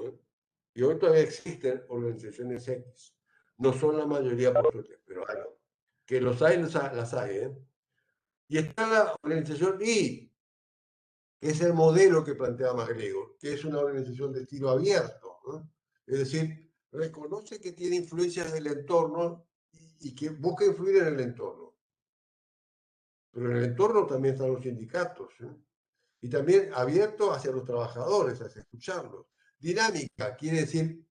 Y hoy todavía existen organizaciones X. No son la mayoría, por suerte, pero bueno, que los hay, las hay. Y está la organización Y, que es el modelo que plantea MacGregor, que es una organización de estilo abierto. Es decir, reconoce que tiene influencias del entorno y que busca influir en el entorno. Pero en el entorno también están los sindicatos. Y también abierto hacia los trabajadores, hacia escucharlos. Dinámica, quiere decir,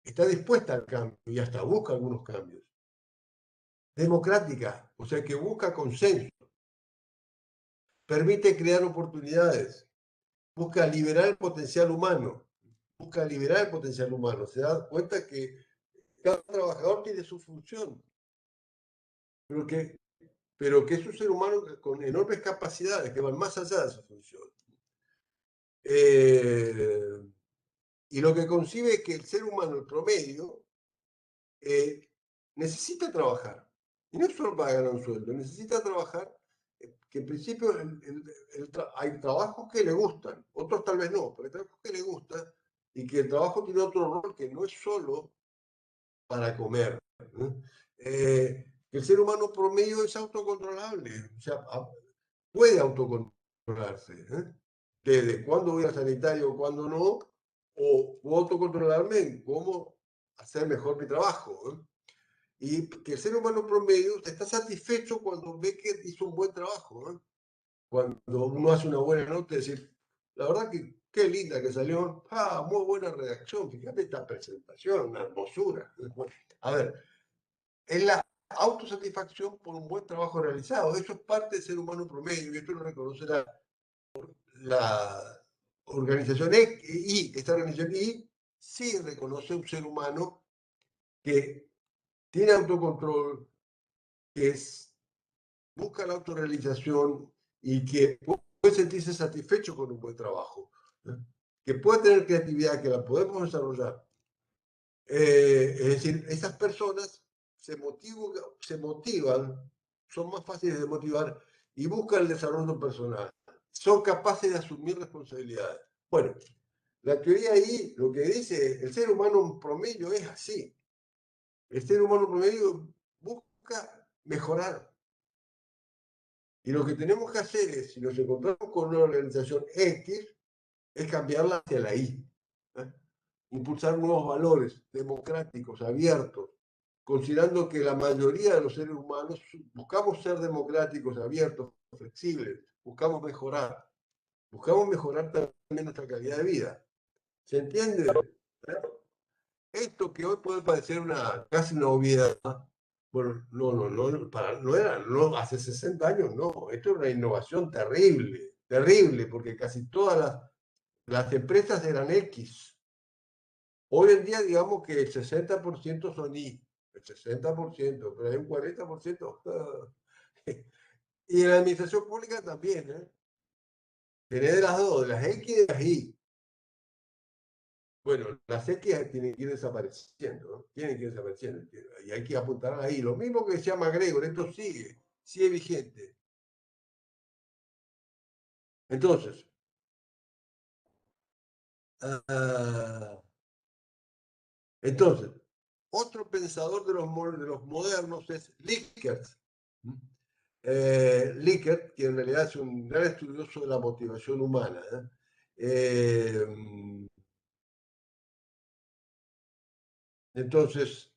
está dispuesta al cambio y hasta busca algunos cambios. Democrática, o sea que busca consenso. Permite crear oportunidades. Busca liberar el potencial humano. Busca liberar el potencial humano. Se da cuenta que cada trabajador tiene su función, pero que es un ser humano con enormes capacidades que van más allá de su función. Y lo que concibe es que el ser humano, el promedio, necesita trabajar. Y no solo para ganar un sueldo, necesita trabajar, que en principio hay trabajos que le gustan, otros tal vez no, pero hay trabajos que le gustan y que el trabajo tiene otro rol que no es solo para comer. ¿No? Que el ser humano promedio es autocontrolable, o sea, puede autocontrolarse. Desde cuándo voy al sanitario, cuándo no, o puedo autocontrolarme en cómo hacer mejor mi trabajo. Y que el ser humano promedio está satisfecho cuando ve que hizo un buen trabajo. Cuando uno hace una buena nota, decir, la verdad que qué linda que salió, muy buena redacción, fíjate esta presentación, una hermosura. A ver, es la autosatisfacción por un buen trabajo realizado. Eso es parte del ser humano promedio y esto lo reconoce la organización I. Esta organización I sí reconoce un ser humano que tiene autocontrol, que busca la autorrealización y que puede sentirse satisfecho con un buen trabajo, que puede tener creatividad, que la podemos desarrollar. Es decir, esas personas se motivan, son más fáciles de motivar y buscan el desarrollo personal. Son capaces de asumir responsabilidades. Bueno, la teoría ahí lo que dice, el ser humano en promedio es así. El ser humano promedio busca mejorar. Y lo que tenemos que hacer es, si nos encontramos con una organización X, es cambiarla hacia la Y. ¿eh? Impulsar nuevos valores democráticos, abiertos, considerando que la mayoría de los seres humanos buscamos ser democráticos, abiertos, flexibles, buscamos mejorar también nuestra calidad de vida. ¿Se entiende? Esto que hoy puede parecer casi una obviedad, bueno, no, hace 60 años no, esto es una innovación terrible, terrible, porque casi todas las empresas eran X. Hoy en día digamos que el 60% son Y, el 60%, pero hay un 40%. Y en la administración pública también, ¿eh? Tenés de las dos, de las X y de las Y. Bueno, las X tienen que ir desapareciendo, ¿no? Tienen que ir desapareciendo. Y hay que apuntar ahí. Lo mismo que decía MacGregor, esto sigue vigente. Entonces, uh, entonces, otro pensador de los modernos es Likert. Likert, que en realidad es un gran estudioso de la motivación humana. Entonces,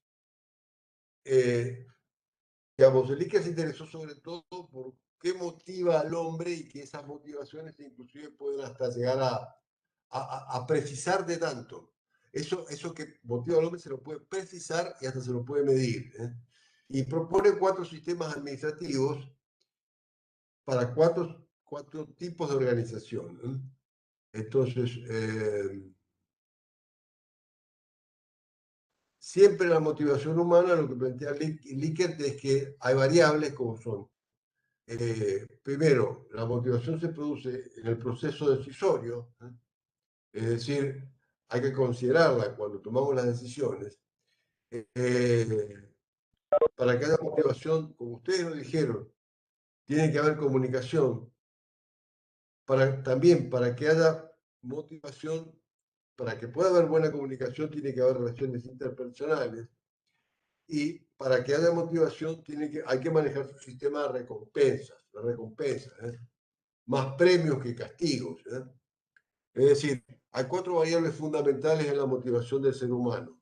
digamos, el Likert se interesó sobre todo por qué motiva al hombre y que esas motivaciones inclusive pueden hasta llegar a precisar de tanto. Eso que motiva al hombre se lo puede precisar y hasta se lo puede medir. Y propone 4 sistemas administrativos para 4 tipos de organización. Entonces, siempre la motivación humana, lo que plantea Likert es que hay variables como son, primero, la motivación se produce en el proceso decisorio, es decir, hay que considerarla cuando tomamos las decisiones. Para que haya motivación, como ustedes lo dijeron, tiene que haber comunicación. También para que haya motivación, para que pueda haber buena comunicación, tiene que haber relaciones interpersonales. Y para que haya motivación, hay que manejar su sistema de recompensas, más premios que castigos. Es decir, hay 4 variables fundamentales en la motivación del ser humano.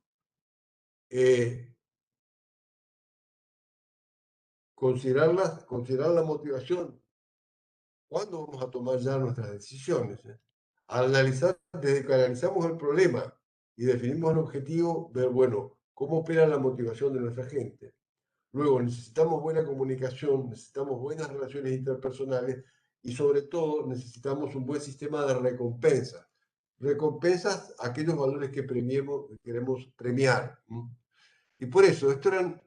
Considerar la motivación. ¿Cuándo vamos a tomar ya nuestras decisiones? Desde que analizamos el problema y definimos el objetivo, ver, bueno, cómo opera la motivación de nuestra gente. Luego, necesitamos buena comunicación, necesitamos buenas relaciones interpersonales y sobre todo necesitamos un buen sistema de recompensas. Recompensas aquellos valores que queremos premiar. Y por eso, esto eran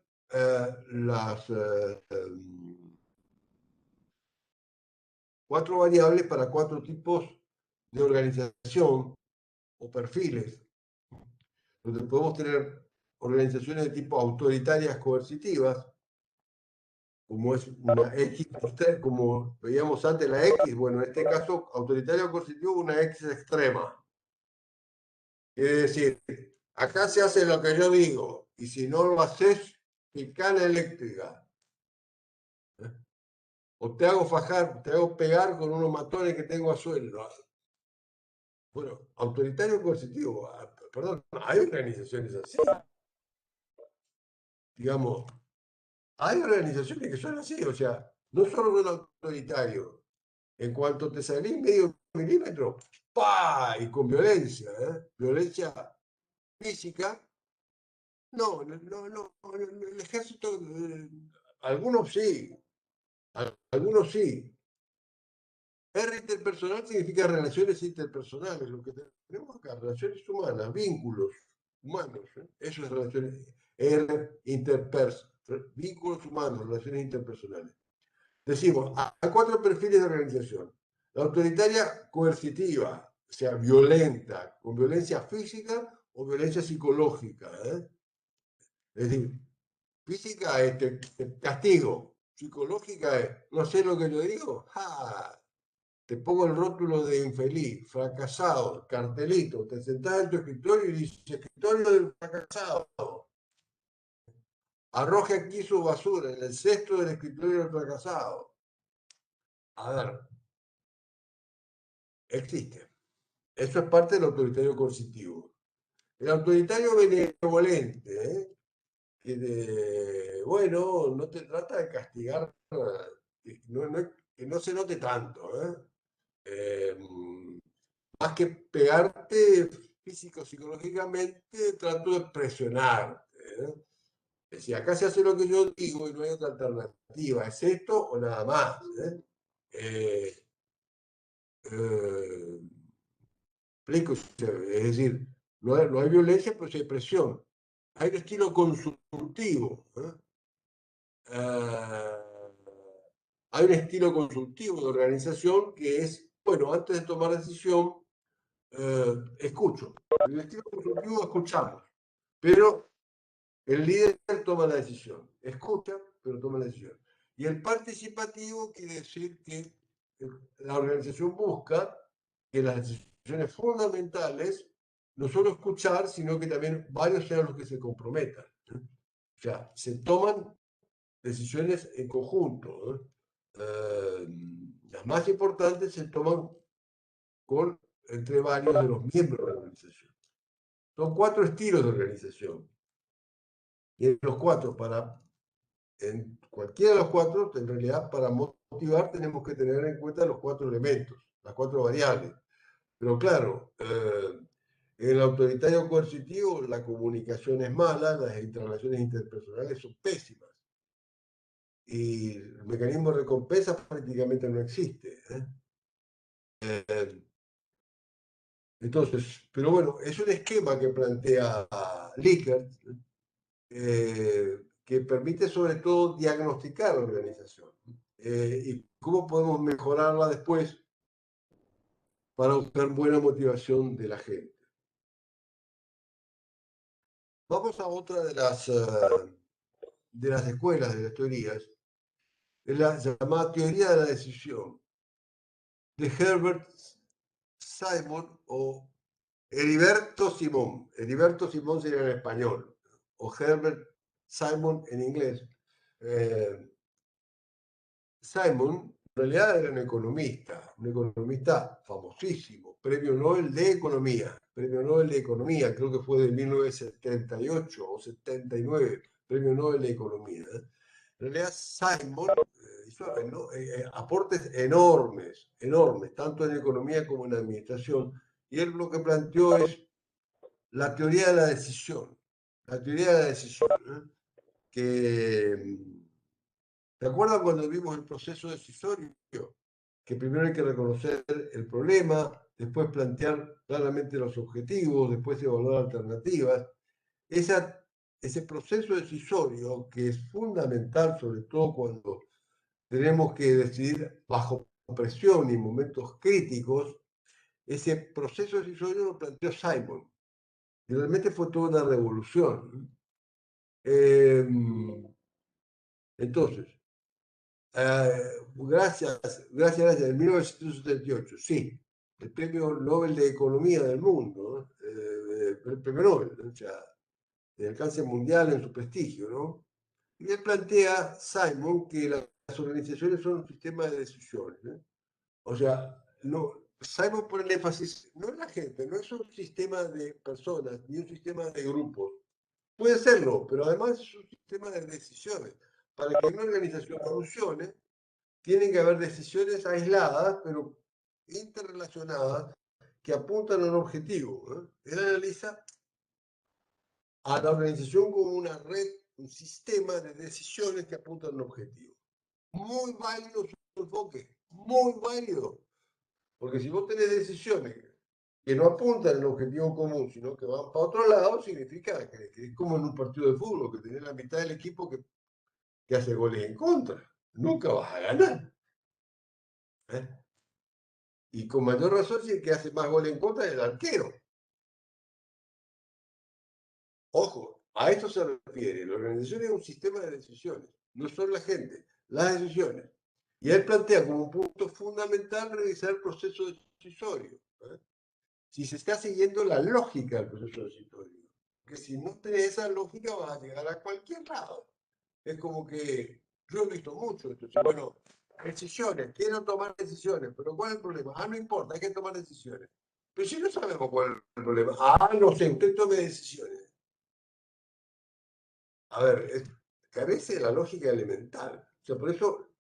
las 4 variables para 4 tipos de organización o perfiles, donde podemos tener organizaciones de tipo autoritarias coercitivas, como es una X, como veíamos antes la X, bueno, en este caso autoritario coercitivo, una X extrema. Es decir, acá se hace lo que yo digo, y si no lo haces, picana eléctrica. O te hago fajar, te hago pegar con unos matones que tengo a sueldo. Bueno, autoritario coercitivo, perdón, hay organizaciones así. Digamos, hay organizaciones que son así, o sea, no solo son autoritarios. En cuanto te salís medio milímetro, ¡pa! Y con violencia, violencia física. No, no, no, el ejército, algunos sí, algunos sí. R interpersonal significa relaciones interpersonales, lo que tenemos acá, relaciones humanas, vínculos humanos, eso es relaciones, R interpers, vínculos humanos, relaciones interpersonales. Decimos, hay cuatro perfiles de organización. La autoritaria coercitiva, o sea, violenta, con violencia física o violencia psicológica. Es decir, física es te castigo, psicológica es, no sé lo que yo digo, ¡ja! Te pongo el rótulo de infeliz, fracasado, cartelito, te sentás en tu escritorio y dices, escritorio del fracasado. Arroje aquí su basura en el cesto del escritorio del fracasado. A ver, existe. Eso es parte del autoritario coercitivo. El autoritario benevolente, bueno, no te trata de castigar, que no se note tanto. Más que pegarte físico, psicológicamente, trato de presionarte. Es decir, acá se hace lo que yo digo y no hay otra alternativa. ¿Es esto o nada más? Eh, eh, explico, es decir, no hay violencia, pero sí hay presión. Hay un estilo consultivo. Hay un estilo consultivo de organización que es, bueno, antes de tomar decisión, escucho. En el estilo consultivo escuchamos, pero el líder toma la decisión. Escucha, pero toma la decisión. Y el participativo quiere decir que la organización busca que las decisiones fundamentales no solo escuchar, sino que también varios sean los que se comprometan. O sea, se toman decisiones en conjunto. Las más importantes se toman entre varios de los miembros de la organización. Son cuatro estilos de organización. Y en los cuatro, en cualquiera de los cuatro, en realidad, para motivar tenemos que tener en cuenta los cuatro elementos, las cuatro variables. Pero claro, en el autoritario coercitivo la comunicación es mala, las relaciones interpersonales son pésimas. Y el mecanismo de recompensa prácticamente no existe. Entonces, pero bueno, es un esquema que plantea Likert, que permite sobre todo diagnosticar la organización y cómo podemos mejorarla después para buscar buena motivación de la gente. Vamos a otra de las escuelas, de las teorías, es la llamada teoría de la decisión, de Herbert Simon o Heriberto Simón. Heriberto Simón sería en español, o Herbert Simon en inglés. Simon en realidad era un economista famosísimo, premio Nobel de Economía, creo que fue de 1978 o 79, premio Nobel de Economía. En realidad Simon hizo aportes enormes, enormes, tanto en economía como en administración, y él lo que planteó es la teoría de la decisión, la teoría de la decisión, que ¿te acuerdas cuando vimos el proceso decisorio? Que primero hay que reconocer el problema, después plantear claramente los objetivos, después evaluar alternativas. Ese proceso decisorio, que es fundamental, sobre todo cuando tenemos que decidir bajo presión y en momentos críticos, ese proceso decisorio lo planteó Simon. Y realmente fue toda una revolución. Entonces, gracias, en 1978, sí, el premio Nobel de Economía del mundo, ¿no? El premio Nobel, ¿no? O sea, de alcance mundial en su prestigio, ¿no? Y él plantea, Simon, que las organizaciones son un sistema de decisiones, ¿no? O sea, no, Simon pone el énfasis, no en la gente, no es un sistema de personas, ni un sistema de grupos. Puede serlo, pero además es un sistema de decisiones. Para que una organización funcione, tienen que haber decisiones aisladas, pero interrelacionadas, que apuntan a un objetivo, ¿eh? Él analiza a la organización como una red, un sistema de decisiones que apuntan a un objetivo. Muy válido su enfoque, muy válido. Porque si vos tenés decisiones que no apuntan al objetivo común, sino que van para otro lado, significa que es como en un partido de fútbol, que tenés la mitad del equipo que hace goles en contra. Nunca vas a ganar. ¿Eh? Y con mayor razón si el que hace más goles en contra es el arquero. Ojo, a esto se refiere. La organización es un sistema de decisiones, no solo la gente, las decisiones. Y él plantea como un punto fundamental revisar el proceso decisorio. ¿Eh? Si se está siguiendo la lógica del proceso decisorio. Que si no tenés esa lógica vas a llegar a cualquier lado. Es como que yo he visto mucho esto. Bueno, decisiones, quiero tomar decisiones, pero ¿cuál es el problema? Ah, no importa, hay que tomar decisiones. Pero si no sabemos cuál es el problema, ah, no sé, usted tome decisiones. A ver, carece de la lógica elemental. O sea, por eso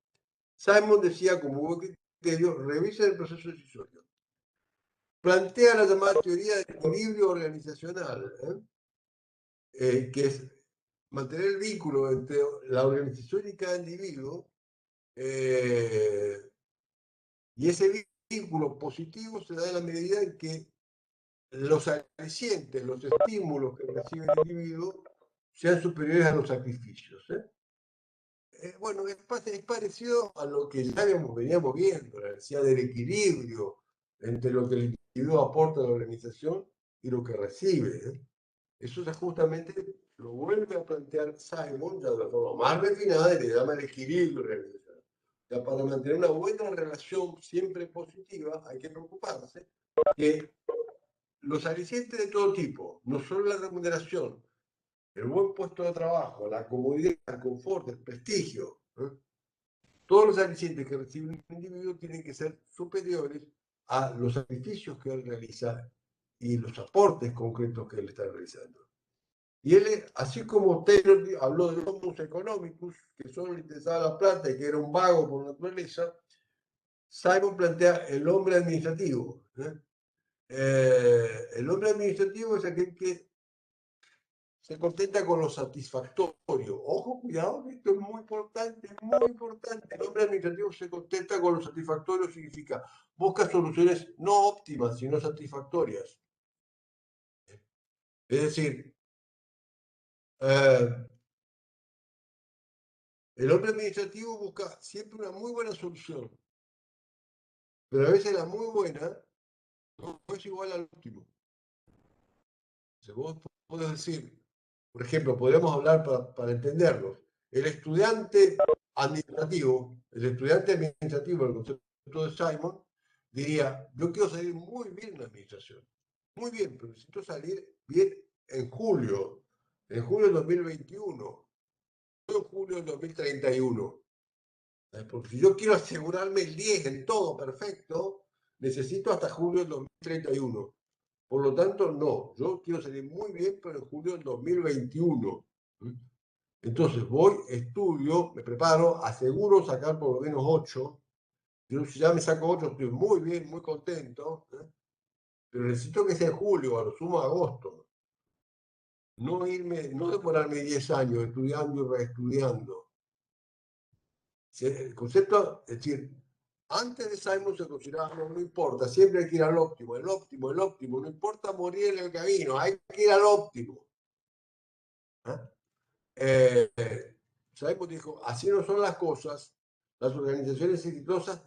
Simon decía como buen criterio, revisa el proceso decisorio. Plantea la llamada teoría del equilibrio organizacional, que es mantener el vínculo entre la organización y cada individuo, eh, y ese vínculo positivo se da en la medida en que los alicientes, los estímulos que recibe el individuo sean superiores a los sacrificios. Bueno, es parecido a lo que ya veníamos viendo, la necesidad del equilibrio entre lo que el individuo aporta a la organización y lo que recibe. Eso ya justamente lo vuelve a plantear Simon ya de la forma más refinada y le llama el equilibrio organizacional. Ya para mantener una buena relación siempre positiva hay que preocuparse que los alicientes de todo tipo, no solo la remuneración, el buen puesto de trabajo, la comodidad, el confort, el prestigio, todos los alicientes que recibe un individuo tienen que ser superiores a los sacrificios que él realiza y los aportes concretos que él está realizando. Y él, así como Taylor habló de homus economicus, que solo le interesaba la plata y que era un vago por naturaleza, Simon plantea el hombre administrativo. El hombre administrativo es aquel que se contenta con lo satisfactorio. Ojo, cuidado, esto es muy importante, muy importante. El hombre administrativo se contenta con lo satisfactorio, significa busca soluciones no óptimas, sino satisfactorias. Es decir, eh, el hombre administrativo busca siempre una muy buena solución, pero a veces la muy buena no es igual al último. Si vos podés decir, por ejemplo, podríamos hablar para entenderlos. El estudiante administrativo, el concepto de Simon, diría, yo quiero salir muy bien en la administración. Muy bien, pero necesito salir bien en julio del 2021, no en julio del 2031. Porque si yo quiero asegurarme el 10 en todo perfecto, necesito hasta julio del 2031. Por lo tanto, no, yo quiero salir muy bien, pero en julio del 2021. Entonces voy, estudio, me preparo, aseguro sacar por lo menos 8. Yo si ya me saco 8, estoy muy bien, muy contento. Pero necesito que sea en julio, a lo sumo agosto. No demorarme 10 años estudiando y reestudiando. El concepto, es decir, antes de Simon se consideraba, no importa, siempre hay que ir al óptimo, el óptimo, el óptimo, no importa morir en el camino, hay que ir al óptimo. Simon dijo, así no son las cosas, las organizaciones exitosas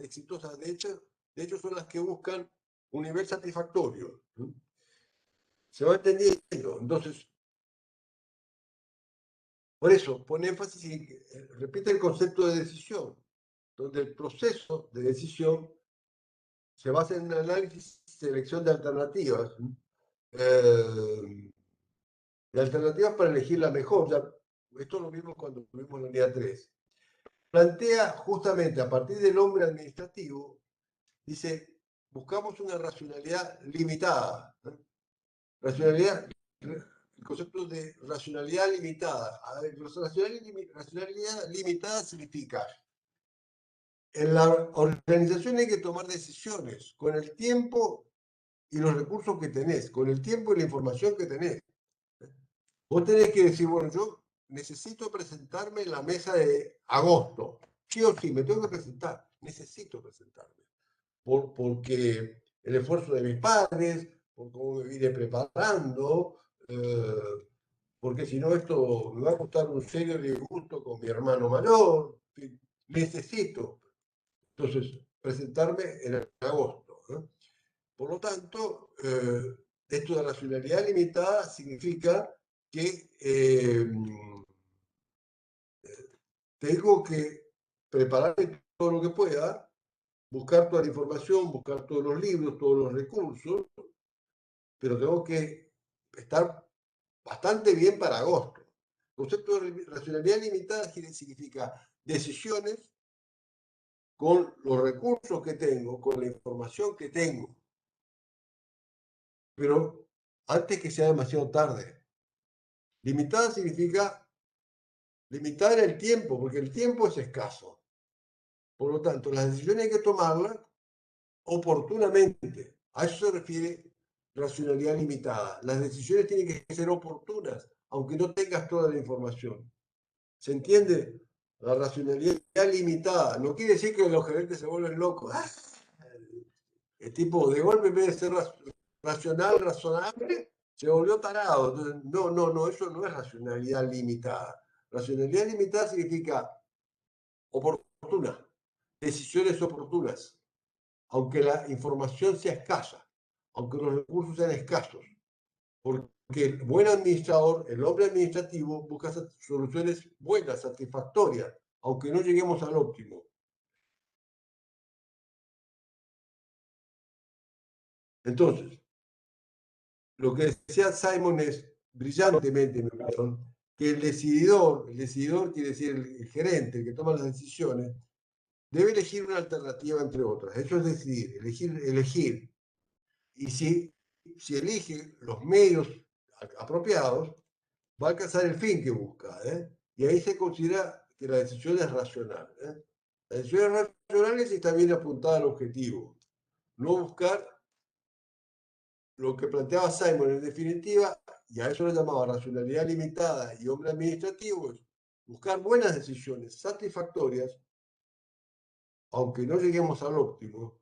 de hecho son las que buscan un nivel satisfactorio. ¿Se va entendiendo? Entonces, por eso pone énfasis y repite el concepto de decisión, donde el proceso de decisión se basa en un análisis y selección de alternativas. De alternativas para elegir la mejor. Ya, esto lo vimos cuando tuvimos la unidad 3. Plantea justamente a partir del hombre administrativo, dice, buscamos una racionalidad limitada. Racionalidad, el concepto de racionalidad limitada. A ver, racionalidad limitada significa, en la organización hay que tomar decisiones con el tiempo y los recursos que tenés, con el tiempo y la información que tenés. Vos tenés que decir, bueno, yo necesito presentarme en la mesa de agosto. Sí o sí, me tengo que presentar. Necesito presentarme. Porque el esfuerzo de mis padres, por cómo me vine preparando, porque si no esto me va a costar un serio disgusto con mi hermano mayor. Necesito, entonces, presentarme en agosto. Por lo tanto, esto de racionalidad limitada significa que tengo que prepararme todo lo que pueda, buscar toda la información, buscar todos los libros, todos los recursos, pero tengo que estar bastante bien para agosto. El concepto de racionalidad limitada significa decisiones con los recursos que tengo, con la información que tengo, pero antes que sea demasiado tarde. Limitada significa limitar el tiempo, porque el tiempo es escaso. Por lo tanto, las decisiones hay que tomarlas oportunamente. A eso se refiere racionalidad limitada. Las decisiones tienen que ser oportunas, aunque no tengas toda la información. ¿Se entiende? La racionalidad limitada no quiere decir que los gerentes se vuelven locos. El tipo de golpe, en vez de ser racional, razonable, se volvió tarado. Entonces, no, eso no es racionalidad limitada. Racionalidad limitada significa oportuna, decisiones oportunas, aunque la información sea escasa, aunque los recursos sean escasos, porque el buen administrador, el hombre administrativo, busca soluciones buenas, satisfactorias, aunque no lleguemos al óptimo. Entonces, lo que decía Simon es brillantemente, me opinión, que el decidor quiere decir el gerente, el que toma las decisiones, debe elegir una alternativa entre otras. Eso es decidir, elegir. Y si elige los medios apropiados, va a alcanzar el fin que busca. Y ahí se considera que la decisión es racional. La decisión es racional si está bien apuntada al objetivo. No buscar lo que planteaba Simon en definitiva, y a eso lo llamaba racionalidad limitada y hombre administrativo, es buscar buenas decisiones satisfactorias, aunque no lleguemos al óptimo,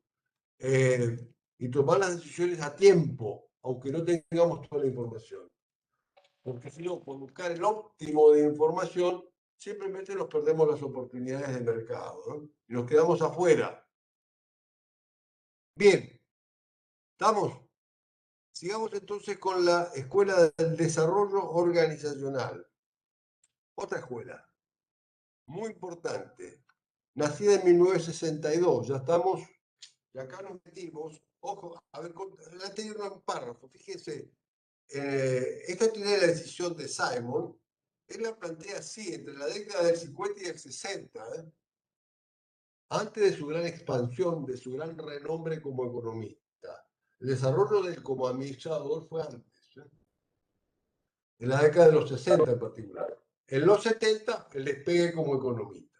y tomar las decisiones a tiempo, aunque no tengamos toda la información. Porque si no, por buscar el óptimo de información, simplemente nos perdemos las oportunidades de mercado, ¿no? Y nos quedamos afuera. Bien, ¿estamos? Sigamos entonces con la Escuela del Desarrollo Organizacional. Otra escuela, muy importante, nacida en 1962. Ya estamos, y acá nos metimos, ojo, a ver, la tenía un párrafo, fíjense, esta tiene la decisión de Simon, él la plantea así, entre la década del 50 y el 60, antes de su gran expansión, de su gran renombre como economista. El desarrollo de él como administrador fue antes, en la década de los 60 en particular. En los 70, el despegue como economista.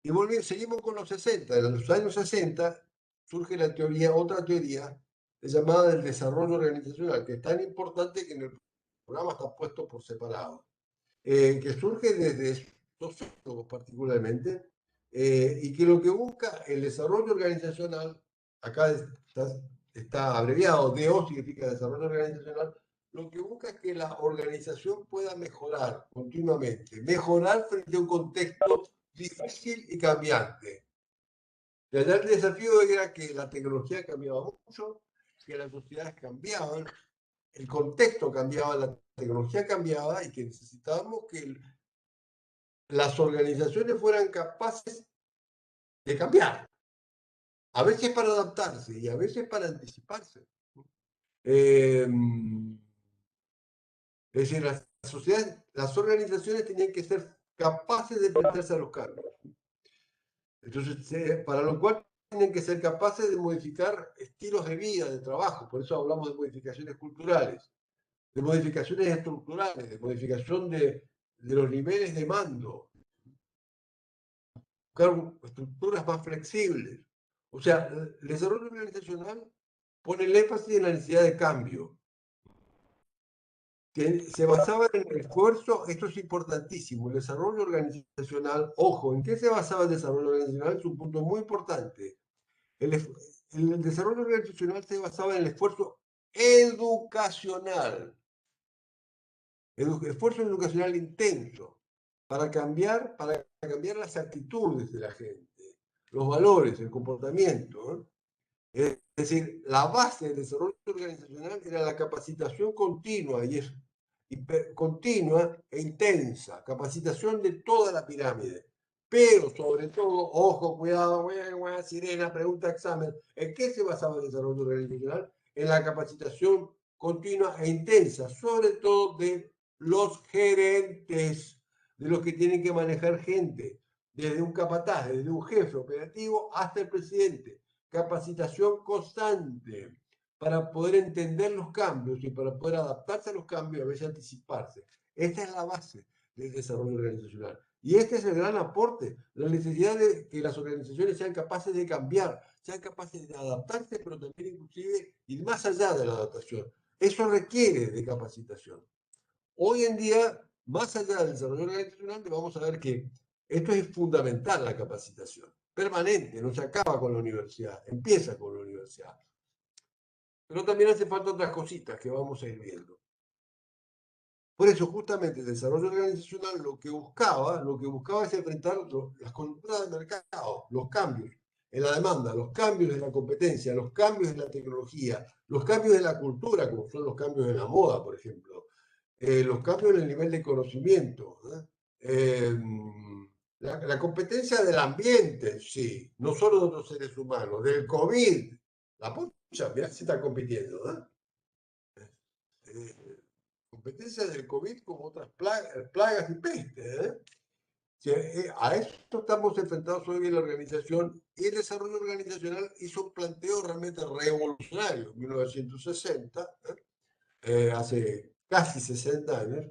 Y seguimos con los 60. En los años 60 surge la teoría, otra teoría, llamada del desarrollo organizacional, que es tan importante que en el programa está puesto por separado, que surge desde estos filósofos particularmente, y que lo que busca el desarrollo organizacional, acá está abreviado, DO significa desarrollo organizacional, lo que busca es que la organización pueda mejorar continuamente, mejorar frente a un contexto difícil y cambiante. Y allá el desafío era que la tecnología cambiaba mucho, que las sociedades cambiaban, el contexto cambiaba, la tecnología cambiaba y que necesitábamos que las organizaciones fueran capaces de cambiar, a veces para adaptarse y a veces para anticiparse. Eh, es decir, las sociedades, las organizaciones tenían que ser capaces de enfrentarse a los cambios. Entonces, para lo cual tienen que ser capaces de modificar estilos de vida, de trabajo. Por eso hablamos de modificaciones culturales, de modificaciones estructurales, de modificación de los niveles de mando, buscar estructuras más flexibles. O sea, el desarrollo organizacional pone el énfasis en la necesidad de cambio, que se basaba en el esfuerzo, esto es importantísimo, el desarrollo organizacional, ojo, ¿en qué se basaba el desarrollo organizacional? Es un punto muy importante. El, el desarrollo organizacional se basaba en el esfuerzo educacional, esfuerzo educacional intenso para cambiar las actitudes de la gente, los valores, el comportamiento, ¿eh? Es decir, la base del desarrollo organizacional era la capacitación continua continua e intensa, capacitación de toda la pirámide. Pero sobre todo, ojo, cuidado, sirena, pregunta, examen. ¿En qué se basaba el desarrollo organizacional? En la capacitación continua e intensa, sobre todo de los gerentes, de los que tienen que manejar gente, desde un capataz, desde un jefe operativo hasta el presidente. Capacitación constante para poder entender los cambios y para poder adaptarse a los cambios y a veces anticiparse. Esta es la base del desarrollo organizacional. Y este es el gran aporte, la necesidad de que las organizaciones sean capaces de cambiar, sean capaces de adaptarse, pero también inclusive ir más allá de la adaptación. Eso requiere de capacitación. Hoy en día, más allá del desarrollo organizacional, vamos a ver que esto es fundamental, la capacitación, permanente, no se acaba con la universidad, empieza con la universidad. Pero también hace falta otras cositas que vamos a ir viendo. Por eso, justamente, el desarrollo organizacional lo que buscaba es enfrentar las conductas del mercado, los cambios en la demanda, los cambios en la competencia, los cambios en la tecnología, los cambios en la cultura, como son los cambios en la moda, por ejemplo, los cambios en el nivel de conocimiento, la competencia del ambiente, sí, no solo de otros seres humanos, del COVID, la pucha, mirá si está compitiendo, competencia del COVID como otras plagas y pestes. A esto estamos enfrentados hoy en la organización y el desarrollo organizacional hizo un planteo realmente revolucionario en 1960, hace casi 60 años,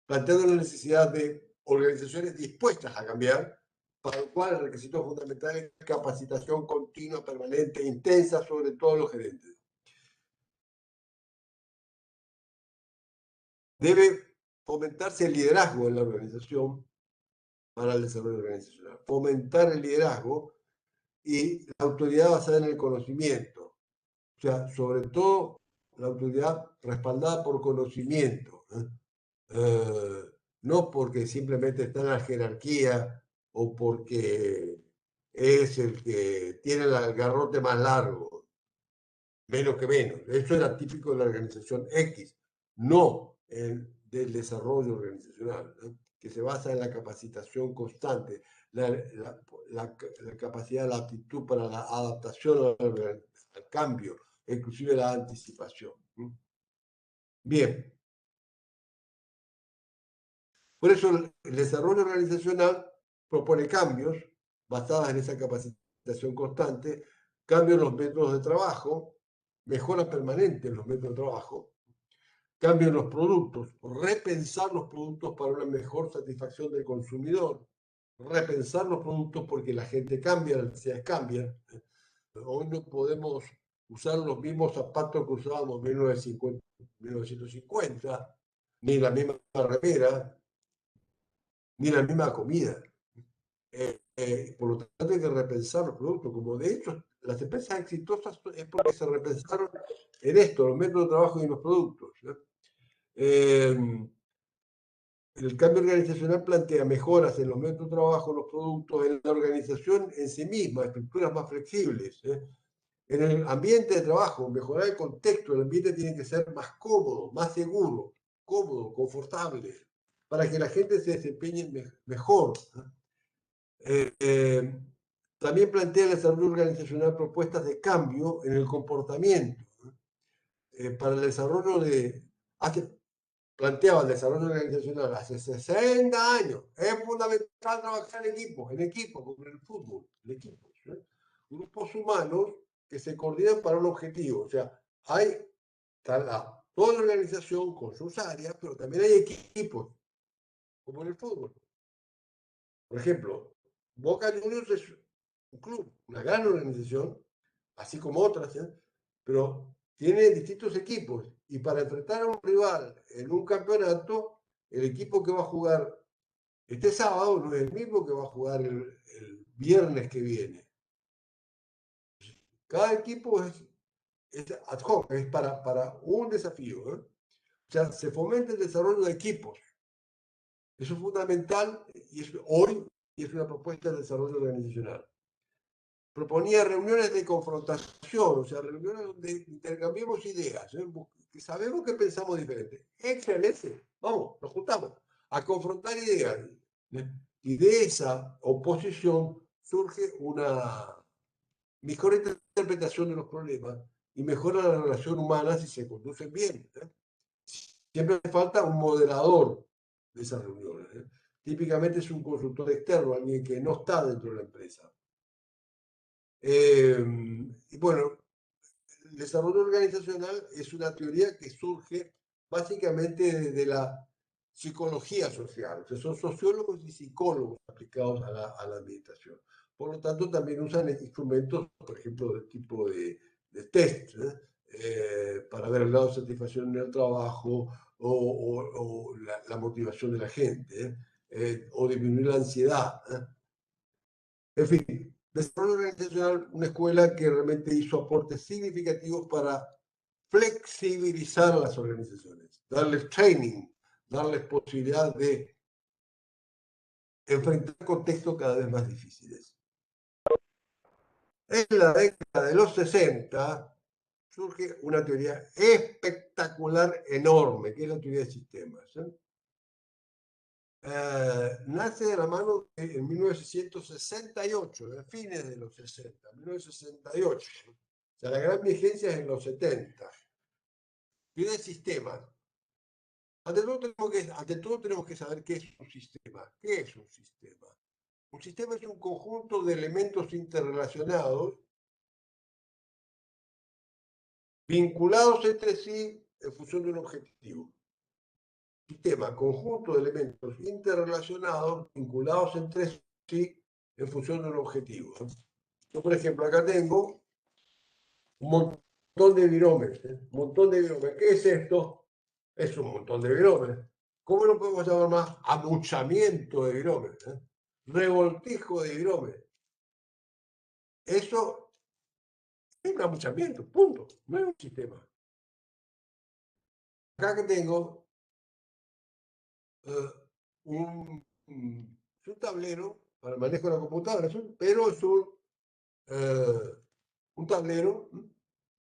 planteando la necesidad de organizaciones dispuestas a cambiar, para lo cual el requisito fundamental es capacitación continua, permanente, intensa sobre todos los gerentes. Debe fomentarse el liderazgo en la organización para el desarrollo organizacional. Fomentar el liderazgo y la autoridad basada en el conocimiento. O sea, sobre todo la autoridad respaldada por conocimiento. No porque simplemente está en la jerarquía o porque es el que tiene el garrote más largo, menos que menos. Eso era típico de la organización X, no del desarrollo organizacional, ¿no? Que se basa en la capacitación constante, la capacidad, la aptitud para la adaptación al cambio, inclusive la anticipación. Bien, por eso el desarrollo organizacional propone cambios basados en esa capacitación constante, cambios en los métodos de trabajo, mejora permanente en los métodos de trabajo, cambio en los productos, repensar los productos para una mejor satisfacción del consumidor, repensar los productos porque la gente cambia, las necesidades cambian. Hoy no podemos usar los mismos zapatos que usábamos en 1950, ni la misma remera, ni la misma comida. Por lo tanto, hay que repensar los productos. Como de hecho, las empresas exitosas es porque se repensaron en esto, los métodos de trabajo y los productos. el cambio organizacional plantea mejoras en los métodos de trabajo, los productos, en la organización en sí misma, estructuras más flexibles. En el ambiente de trabajo, mejorar el contexto, el ambiente tiene que ser más cómodo, más seguro, cómodo, confortable, para que la gente se desempeñe mejor. Eh, eh, También plantea el desarrollo organizacional propuestas de cambio en el comportamiento. Para el desarrollo de... planteaba el desarrollo organizacional hace 60 años. Es fundamental trabajar en equipo, como en el fútbol, en equipo. Grupos humanos que se coordinan para un objetivo. O sea, hay toda la organización con sus áreas, pero también hay equipos, como en el fútbol. Por ejemplo, Boca Juniors es un club, una gran organización, así como otras, pero tiene distintos equipos. Y para enfrentar a un rival en un campeonato, el equipo que va a jugar este sábado no es el mismo que va a jugar el viernes que viene. Cada equipo es ad hoc, es para un desafío. O sea, se fomenta el desarrollo de equipos. Eso es fundamental y es hoy y es una propuesta de desarrollo organizacional. Proponía reuniones de confrontación, o sea, reuniones donde intercambiemos ideas, que sabemos que pensamos diferente. Excelente, vamos, nos juntamos a confrontar ideas. Y de esa oposición surge una mejor interpretación de los problemas y mejora la relación humana si se conducen bien. Siempre falta un moderador de esas reuniones. Típicamente es un consultor externo, alguien que no está dentro de la empresa. Y bueno, el desarrollo organizacional es una teoría que surge básicamente desde la psicología social. O sea, son sociólogos y psicólogos aplicados a la administración. Por lo tanto, también usan instrumentos, por ejemplo, del tipo de test, para ver el grado de satisfacción en el trabajo o la motivación de la gente, o disminuir la ansiedad. En fin, desarrollo organizacional, una escuela que realmente hizo aportes significativos para flexibilizar a las organizaciones, darles training, darles posibilidad de enfrentar contextos cada vez más difíciles. En la década de los 60 surge una teoría espectacular, enorme, que es la teoría de sistemas. Nace de la mano en 1968, de fines de los 60, 1968. O sea, la gran vigencia es en los 70. Teoría de sistemas. Ante todo tenemos que saber qué es un sistema. ¿Qué es un sistema? Un sistema es un conjunto de elementos interrelacionados, vinculados entre sí en función de un objetivo. Sistema, conjunto de elementos interrelacionados, vinculados entre sí en función de un objetivo. Yo, por ejemplo, acá tengo un montón de binomios. Un montón de binomios. ¿Qué es esto? Es un montón de binomios. ¿Cómo lo podemos llamar más? Amuchamiento de binomios. Revoltijo de binomios. Eso es un amuchamiento, punto. No es un sistema. Acá que tengo un, es un tablero para el manejo de la computadora, pero es un tablero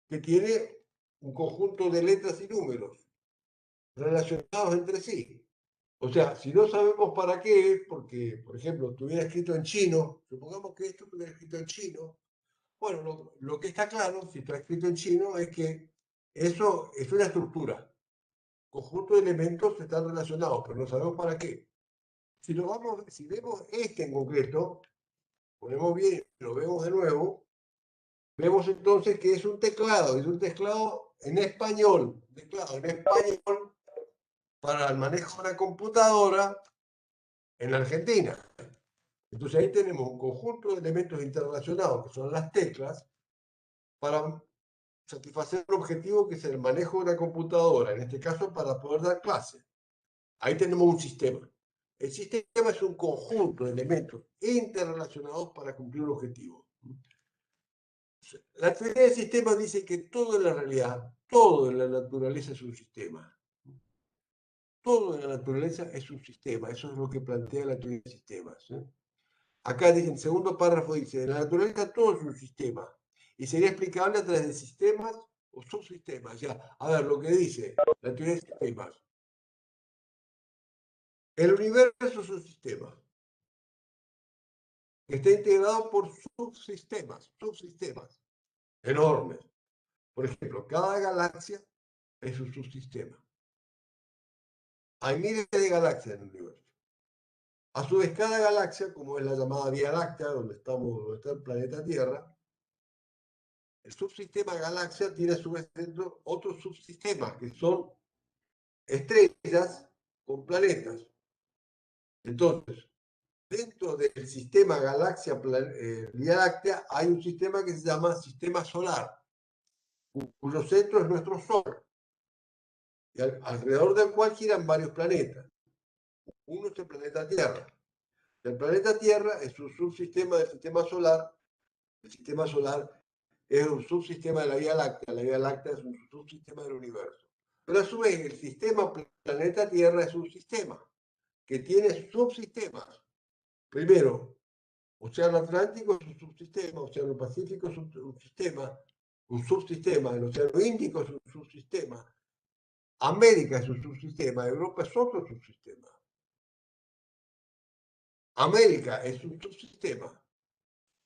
que tiene un conjunto de letras y números relacionados entre sí. O sea, si no sabemos para qué es, porque, por ejemplo, estuviera escrito en chino, supongamos que esto estuviera escrito en chino, bueno, lo que está claro, si está escrito en chino, es que eso es una estructura. Conjunto de elementos están relacionados, pero no sabemos para qué. Si vemos este en concreto, ponemos bien, lo vemos de nuevo, vemos entonces que es un teclado en español, teclado en español para el manejo de la computadora en la Argentina. Entonces ahí tenemos un conjunto de elementos interrelacionados, que son las teclas, para satisfacer un objetivo que es el manejo de la computadora, en este caso para poder dar clase. Ahí tenemos un sistema. El sistema es un conjunto de elementos interrelacionados para cumplir un objetivo. La teoría del sistema dice que todo en la realidad, todo en la naturaleza es un sistema. todo en la naturaleza es un sistema. Eso es lo que plantea la teoría de sistemas. Acá dice, en el segundo párrafo dice, en la naturaleza todo es un sistema. Y sería explicable a través de sistemas o subsistemas. Ya, a ver, lo que dice la teoría de sistemas. El universo es un sistema que está integrado por subsistemas enormes. Por ejemplo, cada galaxia es un subsistema. Hay miles de galaxias en el universo. A su vez, cada galaxia, como es la llamada Vía Láctea, donde está el planeta Tierra, el subsistema galaxia tiene a su vez dentro otros subsistemas, que son estrellas con planetas. Entonces, dentro del sistema Vía Láctea hay un sistema que se llama sistema solar, cuyo centro es nuestro Sol, y alrededor del cual giran varios planetas. Uno es el planeta Tierra. El planeta Tierra es un subsistema del sistema solar. El sistema solar es un subsistema de la Vía Láctea. La Vía Láctea es un subsistema del universo. Pero a su vez, el sistema planeta Tierra es un sistema que tiene subsistemas. Primero, Océano Atlántico es un subsistema, Océano Pacífico es un sistema, un subsistema, el Océano Índico es un subsistema, América es un subsistema, Europa es otro subsistema. América es un subsistema,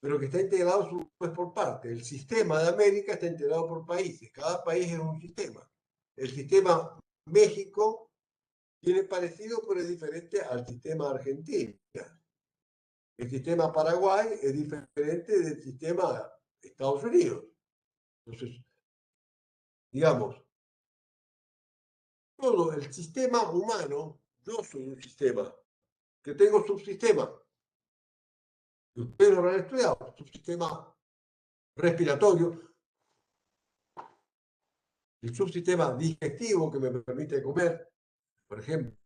pero que está integrado por parte. El sistema de América está integrado por países, cada país es un sistema. El sistema México tiene parecido, pero es diferente al sistema Argentina. El sistema Paraguay es diferente del sistema Estados Unidos. Entonces, digamos, todo el sistema humano, yo soy un sistema, que tengo subsistemas, que ustedes lo habrán estudiado, subsistema respiratorio, el subsistema digestivo que me permite comer, por ejemplo.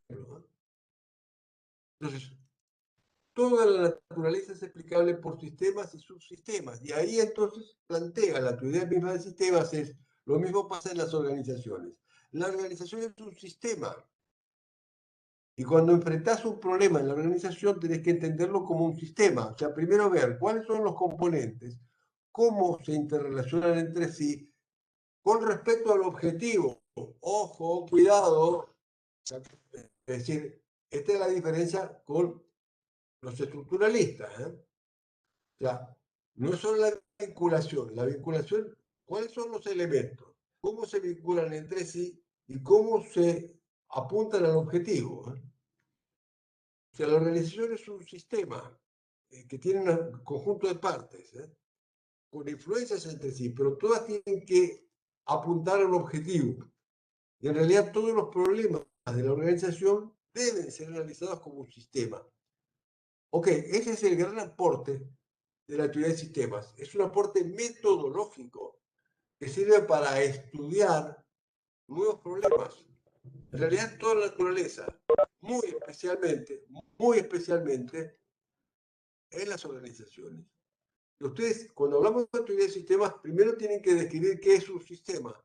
Entonces, toda la naturaleza es explicable por sistemas y subsistemas. Y ahí entonces plantea la teoría misma de sistemas, es lo mismo pasa en las organizaciones. La organización es un sistema. Y cuando enfrentás un problema en la organización, tenés que entenderlo como un sistema. O sea, primero ver cuáles son los componentes, cómo se interrelacionan entre sí con respecto al objetivo. Ojo, cuidado. Es decir, esta es la diferencia con los estructuralistas. O sea, no es solo la vinculación, ¿cuáles son los elementos? ¿Cómo se vinculan entre sí y cómo se apuntan al objetivo? O sea, la organización es un sistema que tiene un conjunto de partes, con influencias entre sí, pero todas tienen que apuntar a un objetivo. Y en realidad todos los problemas de la organización deben ser analizados como un sistema. Ok, ese es el gran aporte de la teoría de sistemas. Es un aporte metodológico que sirve para estudiar nuevos problemas. En realidad toda la naturaleza, muy especialmente en las organizaciones. Ustedes, cuando hablamos de teoría de sistemas, primero tienen que describir qué es un sistema.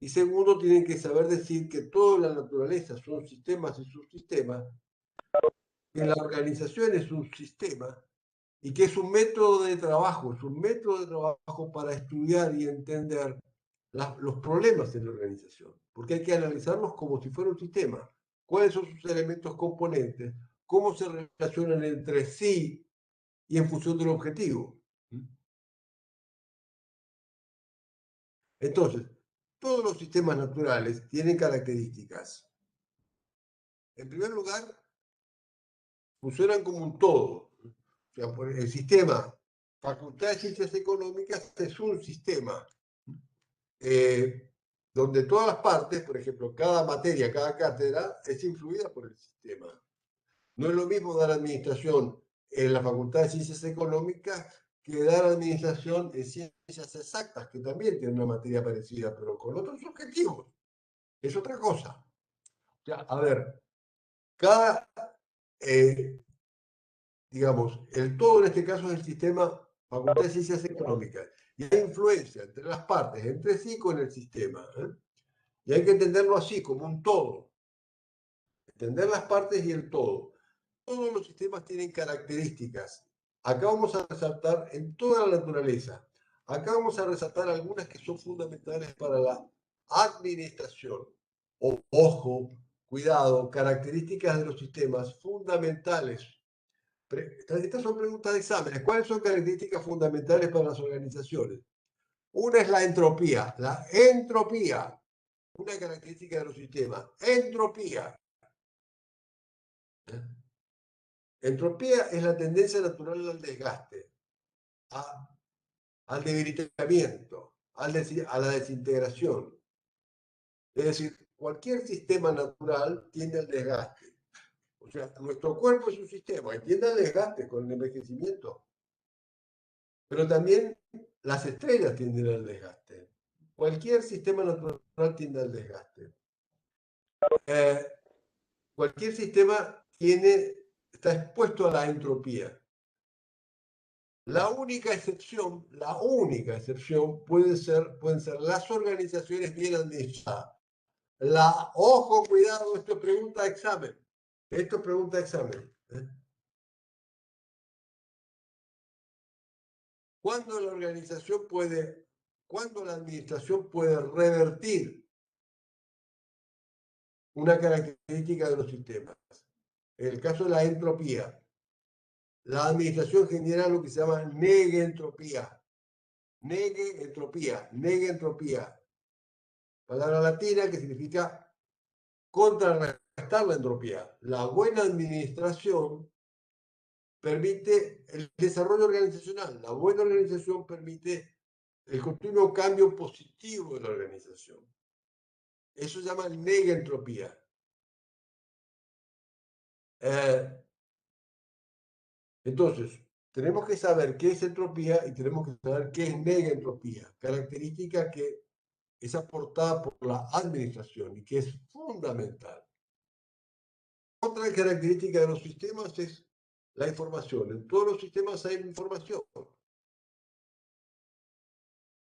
Y segundo, tienen que saber decir que toda la naturaleza son sistemas y subsistemas, que la organización es un sistema y que es un método de trabajo, es un método de trabajo para estudiar y entender los problemas en la organización. Porque hay que analizarlos como si fuera un sistema. ¿Cuáles son sus elementos componentes? ¿Cómo se relacionan entre sí y en función del objetivo? Entonces, todos los sistemas naturales tienen características. En primer lugar, funcionan como un todo. O sea, el sistema Facultad de Ciencias Económicas es un sistema donde todas las partes, por ejemplo, cada materia, cada cátedra, es influida por el sistema. No es lo mismo dar administración en la Facultad de Ciencias Económicas que dar administración en ciencias exactas, que también tienen una materia parecida, pero con otros objetivos. Es otra cosa. O sea, a ver, cada, digamos, el todo en este caso es el sistema Facultad de Ciencias Económicas. Y hay influencia entre las partes, entre sí con el sistema. Y hay que entenderlo así, como un todo. entender las partes y el todo. Todos los sistemas tienen características. Acá vamos a resaltar en toda la naturaleza. Acá vamos a resaltar algunas que son fundamentales para la administración. Ojo, cuidado, características de los sistemas fundamentales. Estas son preguntas de exámenes. ¿Cuáles son características fundamentales para las organizaciones? Una es la entropía. La entropía, una característica de los sistemas. Entropía. Entropía es la tendencia natural al desgaste, al debilitamiento, a la desintegración. Es decir, cualquier sistema natural tiende al desgaste. O sea, nuestro cuerpo es un sistema y tiende al desgaste con el envejecimiento. Pero también las estrellas tienden al desgaste. Cualquier sistema natural tiende al desgaste. Cualquier sistema está expuesto a la entropía. La única excepción pueden ser las organizaciones bien administradas. Ojo, cuidado, esto es pregunta de examen. Esto es pregunta de examen. ¿Cuándo la administración puede revertir una característica de los sistemas? En el caso de la entropía, la administración genera lo que se llama negentropía. Negentropía. Palabra latina que significa contrarrestar la entropía. La buena administración permite el desarrollo organizacional. La buena organización permite el continuo cambio positivo de la organización. Eso se llama negentropía. Entonces, tenemos que saber qué es entropía y tenemos que saber qué es negentropía, característica que es aportada por la administración y que es fundamental. Otra característica de los sistemas es la información. En todos los sistemas hay información.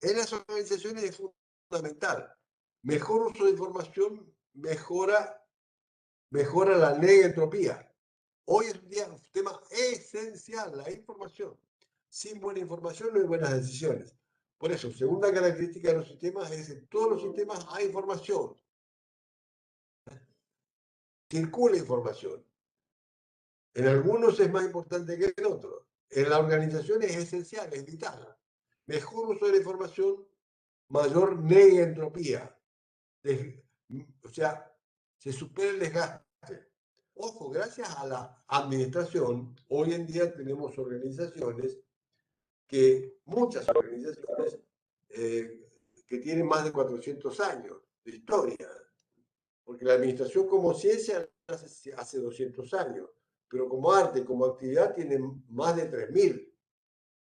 En las organizaciones es fundamental. Mejor uso de información mejora la negentropía. Hoy es un día un tema esencial, la información. Sin buena información no hay buenas decisiones. Por eso, segunda característica de los sistemas es que en todos los sistemas hay información. Circula información. En algunos es más importante que en otros. En la organización es esencial, es vital. Mejor uso de la información, mayor negentropía. O sea, se supera el desgaste. Ojo, gracias a la administración, hoy en día tenemos muchas organizaciones que tienen más de 400 años de historia. Porque la administración como ciencia nace hace 200 años, pero como arte, como actividad, tiene más de 3000.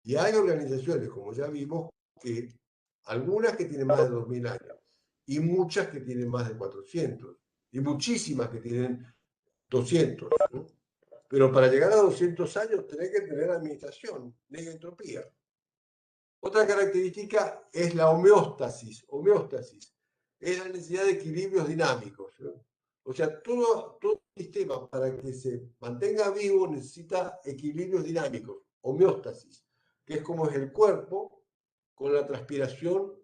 Y hay organizaciones, como ya vimos, algunas que tienen más de 2000 años, y muchas que tienen más de 400, y muchísimas que tienen 200. ¿No? Pero para llegar a 200 años tenés que tener administración, negentropía. Otra característica es la homeostasis. Homeostasis es la necesidad de equilibrios dinámicos. ¿No? O sea, todo sistema para que se mantenga vivo necesita equilibrios dinámicos, homeostasis, que es como es el cuerpo con la transpiración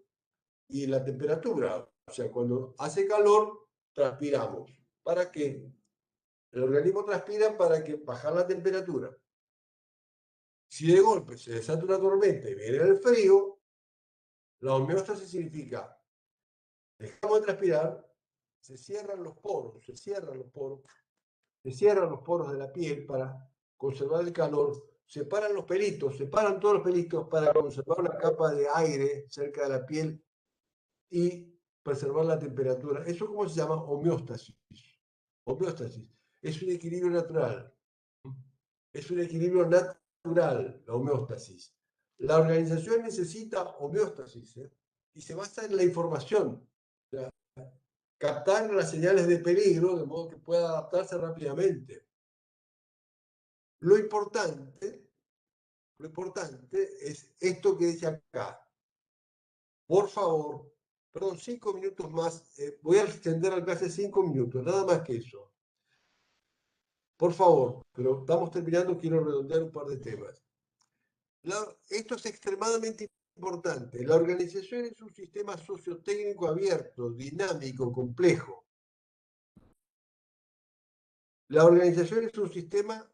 y la temperatura. O sea, cuando hace calor, transpiramos. ¿Para qué? El organismo transpira para bajar la temperatura. Si de golpe se desata una tormenta y viene el frío, la homeostasis significa, dejamos de transpirar, se cierran los poros de la piel para conservar el calor, separan todos los pelitos para conservar una capa de aire cerca de la piel y preservar la temperatura. ¿Eso cómo se llama? Homeostasis. Homeostasis. Es un equilibrio natural. Es un equilibrio natural, la homeostasis. La organización necesita homeostasis y se basa en la información. O sea, captar las señales de peligro de modo que pueda adaptarse rápidamente. Lo importante es esto que dice acá. Por favor, perdón, 5 minutos más. Voy a extender la clase 5 minutos, nada más que eso. Por favor, pero estamos terminando, quiero redondear un par de temas. Esto es extremadamente importante. La organización es un sistema sociotécnico abierto, dinámico, complejo. La organización es un sistema,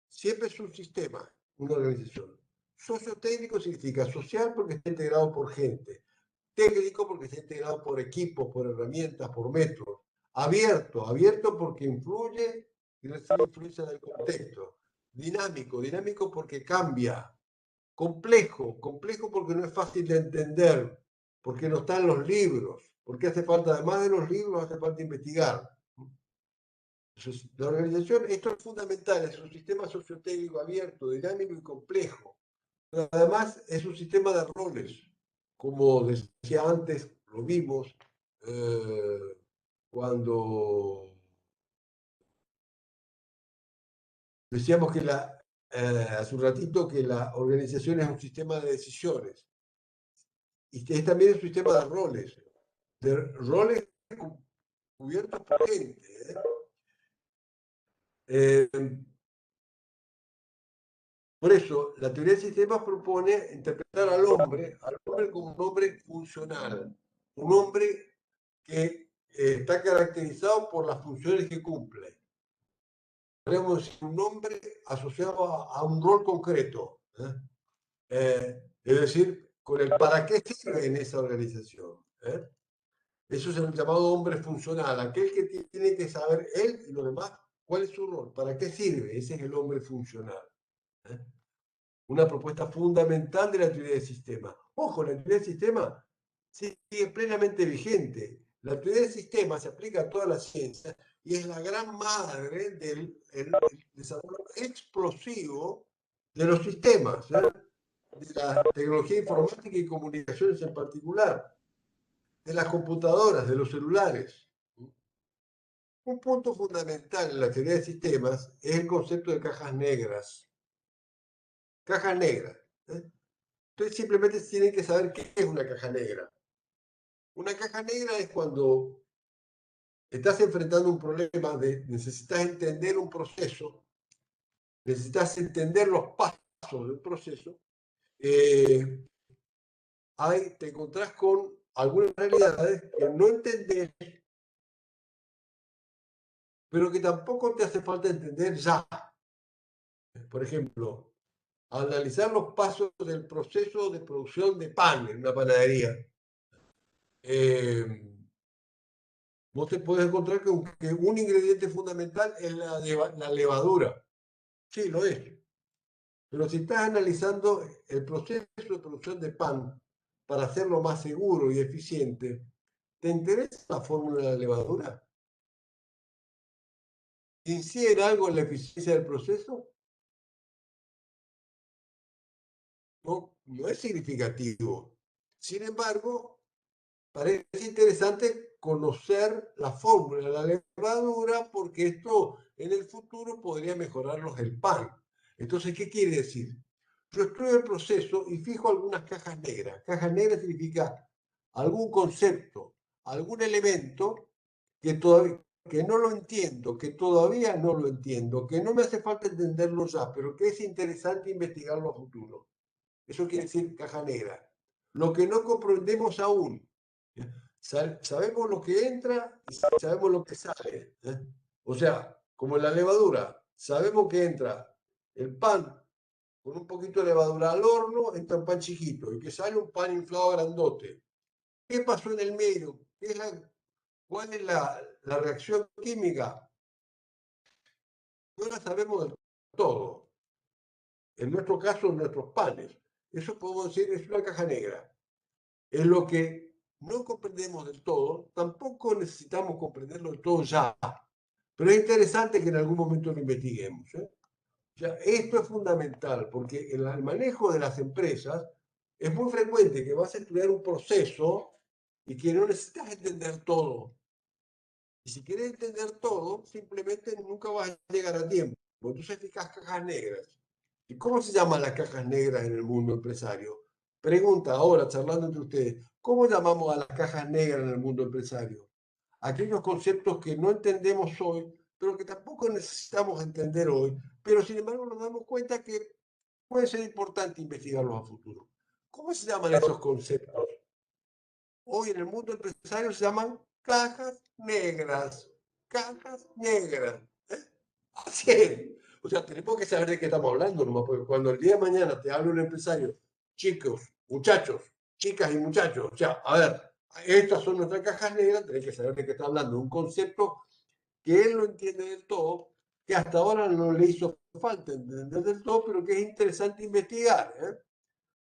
siempre es un sistema, una organización. Sociotécnico significa social porque está integrado por gente. Técnico porque está integrado por equipos, por herramientas, por métodos. Abierto, abierto porque influye y recibe influencia del contexto. Dinámico, dinámico porque cambia. Complejo, complejo porque no es fácil de entender, porque no están los libros, porque hace falta, además de los libros, hace falta investigar. Entonces, la organización, esto es fundamental, es un sistema sociotécnico abierto, dinámico y complejo. Pero además es un sistema de roles, como decía antes, lo vimos cuando decíamos que hace un ratito que la organización es un sistema de decisiones y es también un sistema de roles cubiertos por gente. ¿eh? Por eso, la teoría de sistemas propone interpretar al hombre como un hombre funcional, un hombre que está caracterizado por las funciones que cumple. Podemos decir un hombre asociado a un rol concreto. Es decir, con el para qué sirve en esa organización. Eso es el llamado hombre funcional, aquel que tiene que saber él y los demás cuál es su rol, para qué sirve. Ese es el hombre funcional. ¿eh? Una propuesta fundamental de la teoría del sistema. Ojo, la teoría del sistema sigue plenamente vigente. La teoría del sistema se aplica a toda la ciencia y es la gran madre del desarrollo explosivo de los sistemas, de la tecnología informática y comunicaciones en particular, de las computadoras, de los celulares. Un punto fundamental en la teoría de sistemas es el concepto de cajas negras. Cajas negras. Entonces simplemente tienen que saber qué es una caja negra. Una caja negra es cuando estás enfrentando un problema de necesitas entender un proceso, necesitas entender los pasos del proceso, te encontrás con algunas realidades que no entendés, pero que tampoco te hace falta entender ya. Por ejemplo, analizar los pasos del proceso de producción de pan en una panadería. Vos te podés encontrar que un ingrediente fundamental es la levadura. Sí, lo es. Pero si estás analizando el proceso de producción de pan para hacerlo más seguro y eficiente, ¿te interesa la fórmula de la levadura? ¿Incide algo en la eficiencia del proceso? No, no es significativo. Sin embargo, parece interesante conocer la fórmula de la levadura porque esto en el futuro podría mejorarnos el pan. Entonces, ¿qué quiere decir? Yo estudio el proceso y fijo algunas cajas negras. Cajas negras significa algún concepto, algún elemento que no lo entiendo, que todavía no lo entiendo, que no me hace falta entenderlo ya, pero que es interesante investigarlo a futuro. Eso quiere decir caja negra. Lo que no comprendemos aún. Sabemos lo que entra y sabemos lo que sale. O sea, como en la levadura, sabemos que entra el pan con un poquito de levadura al horno, entra un pan chiquito y que sale un pan inflado grandote. ¿Qué pasó en el medio? ¿Cuál es la reacción química? No la sabemos del todo. En nuestro caso, nuestros panes. Eso podemos decir es una caja negra. Es lo que no comprendemos del todo, tampoco necesitamos comprenderlo del todo ya, pero es interesante que en algún momento lo investiguemos. O sea, esto es fundamental porque en el manejo de las empresas es muy frecuente que vas a estudiar un proceso y que no necesitas entender todo. Y si quieres entender todo, simplemente nunca vas a llegar a tiempo. Entonces fijas cajas negras. ¿Y cómo se llaman las cajas negras en el mundo empresario? Pregunta ahora, charlando entre ustedes, ¿cómo llamamos a las cajas negras en el mundo empresario? Aquellos conceptos que no entendemos hoy, pero que tampoco necesitamos entender hoy, pero sin embargo nos damos cuenta que puede ser importante investigarlos a futuro. ¿Cómo se llaman esos conceptos? Hoy en el mundo empresario se llaman cajas negras. Cajas negras. Así es. O sea, tenemos que saber de qué estamos hablando, nomás, porque cuando el día de mañana te habla un empresario, chicos, muchachos, chicas y muchachos, o sea, a ver, estas son nuestras cajas negras, tenés que saber de qué está hablando. Un concepto que él no entiende del todo, que hasta ahora no le hizo falta entender del todo, pero que es interesante investigar.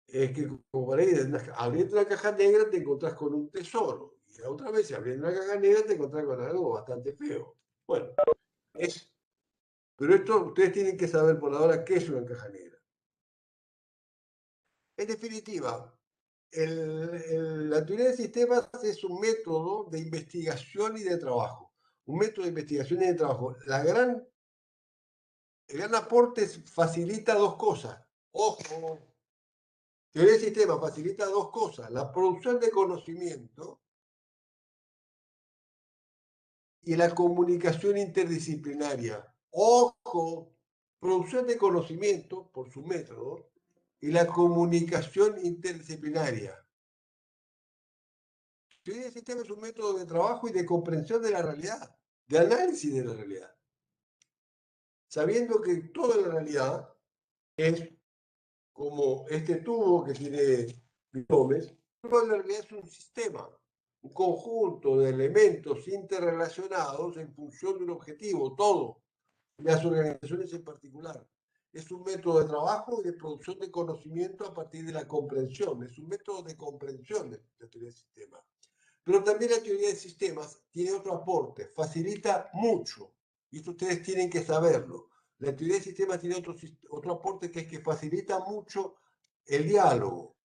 Es que, como por ahí, abriendo una caja negra te encontrás con un tesoro, y la otra vez, abriendo una caja negra te encontrás con algo bastante feo. Bueno, es, pero esto ustedes tienen que saber por ahora qué es una caja negra. En definitiva, la teoría de sistemas es un método de investigación y de trabajo. Un método de investigación y de trabajo. El gran aporte facilita dos cosas. Ojo, teoría de sistemas facilita dos cosas. La producción de conocimiento y la comunicación interdisciplinaria. Ojo, producción de conocimiento por su método y la comunicación interdisciplinaria. Teoría de sistemas es un método de trabajo y de comprensión de la realidad, de análisis de la realidad, sabiendo que toda la realidad es como este tubo que tiene Gómez, toda la realidad es un sistema, un conjunto de elementos interrelacionados en función de un objetivo, todo, las organizaciones en particular. Es un método de trabajo y de producción de conocimiento a partir de la comprensión, es un método de comprensión de la teoría del sistema. Pero también la teoría de sistemas tiene otro aporte, facilita mucho, y esto ustedes tienen que saberlo. La teoría de sistemas tiene otro aporte que es que facilita mucho el diálogo,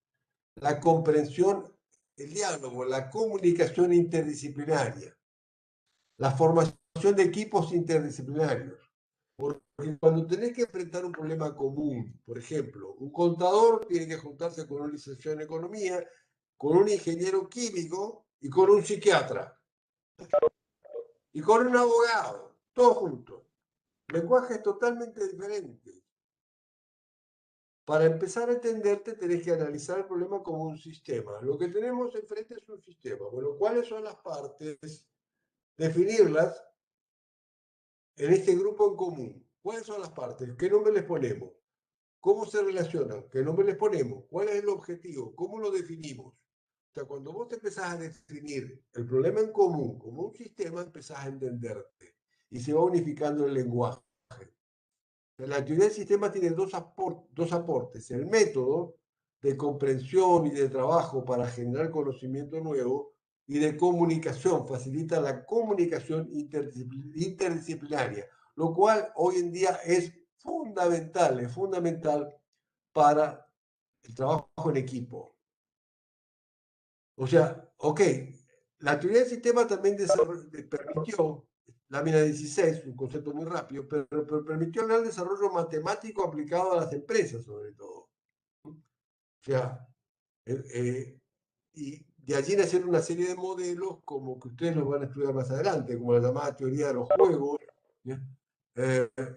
la comprensión, el diálogo, la comunicación interdisciplinaria, la formación de equipos interdisciplinarios. Porque cuando tenés que enfrentar un problema común, por ejemplo, un contador tiene que juntarse con un licenciado en economía, con un ingeniero químico y con un psiquiatra y con un abogado, todos juntos. Lenguajes totalmente diferentes. Para empezar a entenderte tenés que analizar el problema como un sistema. Lo que tenemos enfrente es un sistema. Bueno, ¿cuáles son las partes? Definirlas en este grupo en común. ¿Cuáles son las partes? ¿Qué nombre les ponemos? ¿Cómo se relacionan? ¿Qué nombre les ponemos? ¿Cuál es el objetivo? ¿Cómo lo definimos? O sea, cuando vos te empezás a definir el problema en común como un sistema, empezás a entenderte y se va unificando el lenguaje. La teoría del sistema tiene dos aportes. El método de comprensión y de trabajo para generar conocimiento nuevo y de comunicación, facilita la comunicación interdisciplinaria, lo cual hoy en día es fundamental para el trabajo en equipo. O sea, ok, la teoría del sistema también permitió, lámina 16, un concepto muy rápido, pero permitió el gran desarrollo matemático aplicado a las empresas, sobre todo. O sea, y de allí nacieron una serie de modelos como que ustedes los van a estudiar más adelante, como la llamada teoría de los juegos,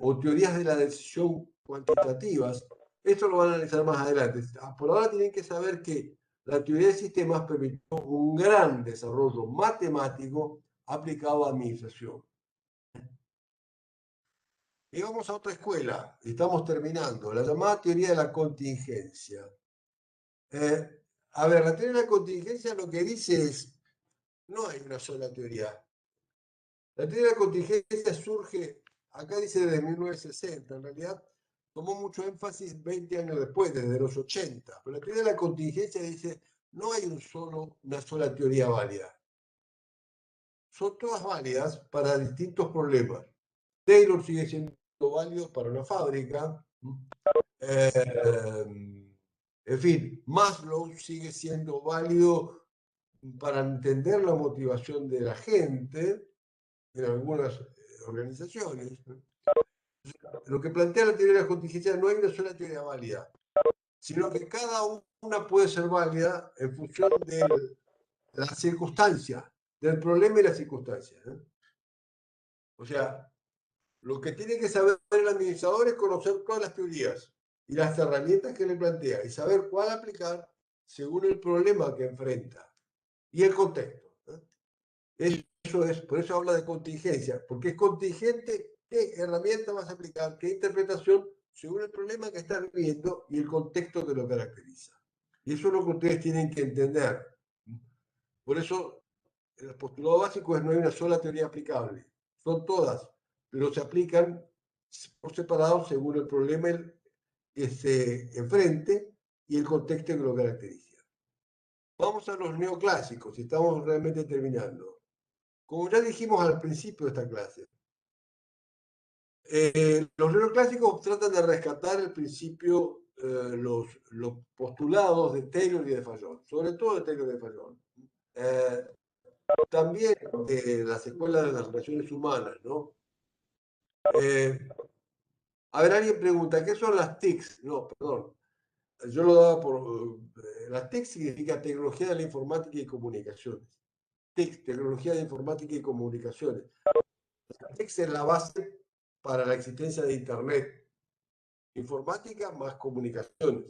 o teorías de la decisión cuantitativas. Esto lo van a analizar más adelante. Por ahora tienen que saber que la teoría de sistemas permitió un gran desarrollo matemático aplicado a administración. Y vamos a otra escuela, estamos terminando, la llamada teoría de la contingencia. A ver, la teoría de la contingencia lo que dice es, no hay una sola teoría. La teoría de la contingencia surge, acá dice desde 1960, en realidad tomó mucho énfasis 20 años después, desde los 80. Pero la teoría de la contingencia dice, no hay una sola teoría válida. Son todas válidas para distintos problemas. Taylor sigue siendo válido para una fábrica. En fin, Maslow sigue siendo válido para entender la motivación de la gente en algunas organizaciones. Lo que plantea la teoría de la contingencia no hay una sola teoría válida, sino que cada una puede ser válida en función de la circunstancia, del problema y la circunstancia. O sea, Lo que tiene que saber el administrador es conocer todas las teorías y las herramientas que le plantea y saber cuál aplicar según el problema que enfrenta y el contexto. Eso es, por eso habla de contingencia, porque es contingente qué herramienta vas a aplicar, qué interpretación, según el problema que estás viviendo y el contexto que lo caracteriza. Y eso es lo que ustedes tienen que entender. Por eso, el postulado básico es no hay una sola teoría aplicable, son todas, pero se aplican por separado según el problema que se enfrente y el contexto que lo caracteriza. Vamos a los neoclásicos, y estamos realmente terminando. Como ya dijimos al principio de esta clase, los neoclásicos tratan de rescatar el principio, los postulados de Taylor y de Fayol, sobre todo de Taylor y de Fayol. También de las escuelas de las relaciones humanas, ¿no? A ver, alguien pregunta, ¿qué son las TICs? No, perdón. Yo lo daba por... las TIC significa Tecnología de la Informática y Comunicaciones. TIC, Tecnología de Informática y Comunicaciones. La TIC es la base para la existencia de Internet. Informática más comunicaciones.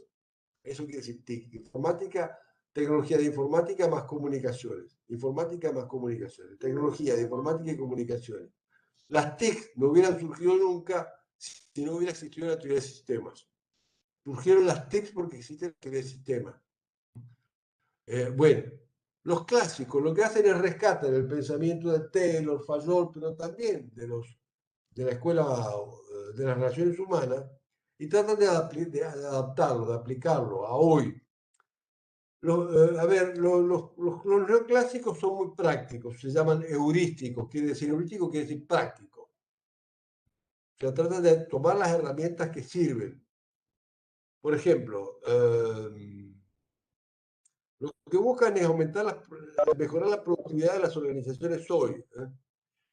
Eso quiere decir TIC. Informática, tecnología de informática más comunicaciones. Informática más comunicaciones. Tecnología de informática y comunicaciones. Las TIC no hubieran surgido nunca si no hubiera existido la teoría de sistemas. Surgieron las TIC porque existe la teoría de sistemas. Bueno, los clásicos lo que hacen es rescatar el pensamiento de Taylor, Fayol, pero también de la escuela de las relaciones humanas y tratan de adaptarlo, de aplicarlo a hoy. A ver, los neoclásicos son muy prácticos, se llaman heurísticos, heurístico quiere decir práctico. O sea, tratan de tomar las herramientas que sirven. Por ejemplo, lo que buscan es mejorar la productividad de las organizaciones hoy.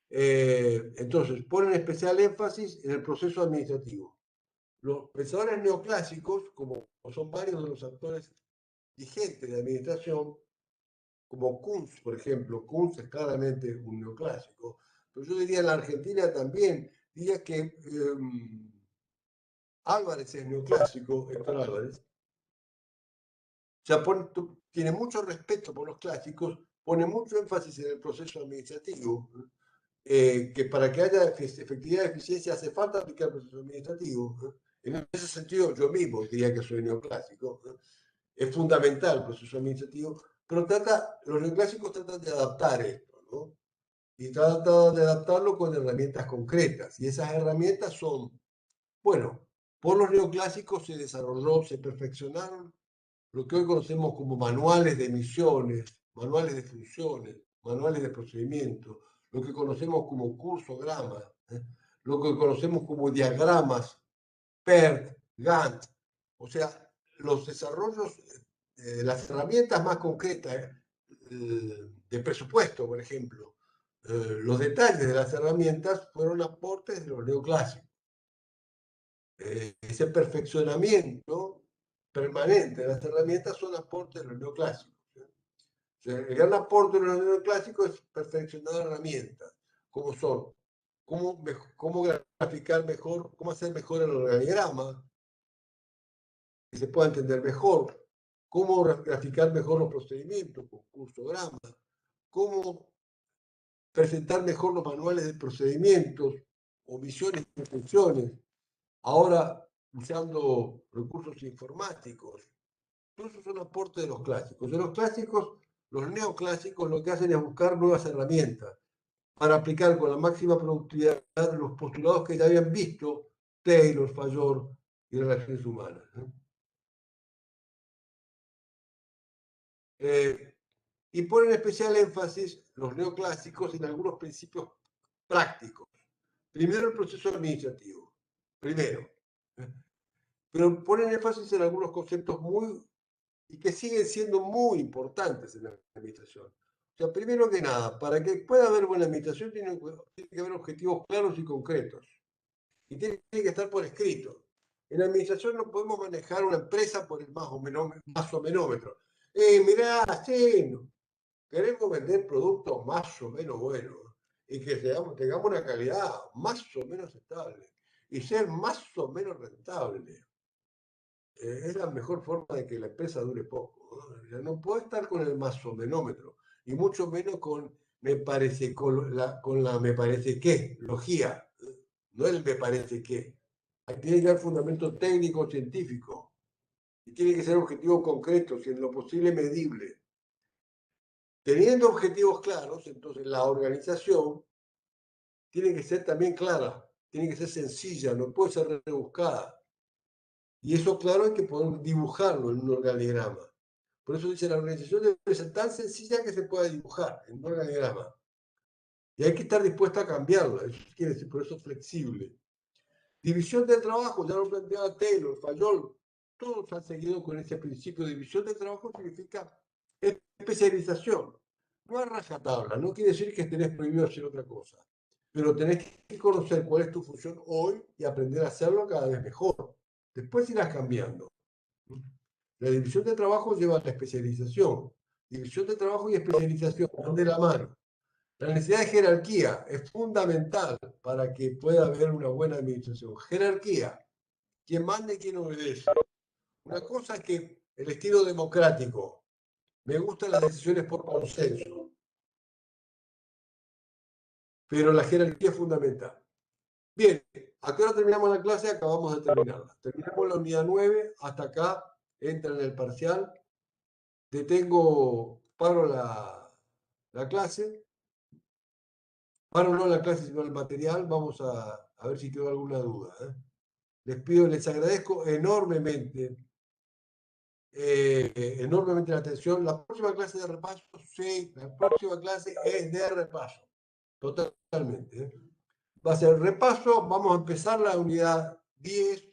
Entonces, ponen especial énfasis en el proceso administrativo. Los pensadores neoclásicos, como son varios de los actores vigentes de administración, como Kuntz, por ejemplo, Kuntz es claramente un neoclásico, pero yo diría en la Argentina también, diría que Álvarez es neoclásico, Héctor Álvarez, o sea, tiene mucho respeto por los clásicos, pone mucho énfasis en el proceso administrativo, que para que haya efectividad y eficiencia hace falta aplicar el proceso administrativo. En ese sentido, yo mismo diría que soy neoclásico. Es fundamental el proceso administrativo, pero los neoclásicos tratan de adaptar esto, ¿no? Y tratan de adaptarlo con herramientas concretas. Y esas herramientas son, bueno, por los neoclásicos se desarrolló, se perfeccionaron lo que hoy conocemos como manuales de misiones, manuales de funciones, manuales de procedimientos, lo que conocemos como cursogramas, lo que conocemos como diagramas, PERT, Gantt, o sea, los desarrollos, las herramientas más concretas de presupuesto, por ejemplo, los detalles de las herramientas fueron aportes de los neoclásicos. Ese perfeccionamiento permanente de las herramientas son aportes de los neoclásicos. O sea, el gran aporte de los neoclásicos es perfeccionar herramientas, como son, cómo graficar mejor, cómo hacer mejor el organigrama, que se pueda entender mejor, cómo graficar mejor los procedimientos con cursogramas, cómo presentar mejor los manuales de procedimientos, omisiones y funciones, ahora usando recursos informáticos. Todos esos son aportes de los clásicos. De los clásicos, los neoclásicos lo que hacen es buscar nuevas herramientas para aplicar con la máxima productividad los postulados que ya habían visto Taylor, Fayol y relaciones humanas. Y ponen especial énfasis los neoclásicos en algunos principios prácticos. Primero, el proceso administrativo. Primero. Pero ponen énfasis en algunos conceptos y que siguen siendo muy importantes en la administración. O sea, primero que nada, para que pueda haber buena administración tiene que haber objetivos claros y concretos. Y tiene que estar por escrito. En la administración no podemos manejar una empresa por el más o menómetro. Mirá, sí, queremos vender productos más o menos buenos. y que tengamos una calidad más o menos estable y ser más o menos rentable. Es la mejor forma de que la empresa dure poco, ¿no? No puedo estar con el más o menómetro, y mucho menos con me parece, con la me parece que, logía, no el me parece que. Ahí tiene que haber fundamento técnico, científico, y tiene que ser objetivos concretos y en lo posible medible. Teniendo objetivos claros, entonces la organización tiene que ser también clara, tiene que ser sencilla, no puede ser rebuscada. Y eso, claro, hay que poder dibujarlo en un organigrama. Por eso dice, la organización debe ser tan sencilla que se pueda dibujar en un organigrama. Y hay que estar dispuesto a cambiarla. Eso quiere decir, por eso flexible. División del trabajo, ya lo planteaba Taylor, Fayol. Todos han seguido con ese principio. División del trabajo significa especialización. No a rajatabla. No quiere decir que tenés prohibido hacer otra cosa. Pero tenés que conocer cuál es tu función hoy y aprender a hacerlo cada vez mejor. Después irás cambiando. La división de trabajo lleva a la especialización. División de trabajo y especialización van de la mano. La necesidad de jerarquía es fundamental para que pueda haber una buena administración. Jerarquía. Quién manda y quién obedece. Una cosa es que el estilo democrático. Me gustan las decisiones por consenso. Pero la jerarquía es fundamental. Bien, ¿a qué hora terminamos la clase? Acabamos de terminarla. Terminamos la unidad 9. Hasta acá entra en el parcial. Paro la clase. Paro no la clase, sino el material. Vamos a ver si quedó alguna duda. Les pido, les agradezco enormemente, enormemente la atención. La próxima clase de repaso, sí, la próxima clase es de repaso. Totalmente. Va a ser repaso, vamos a empezar la unidad 10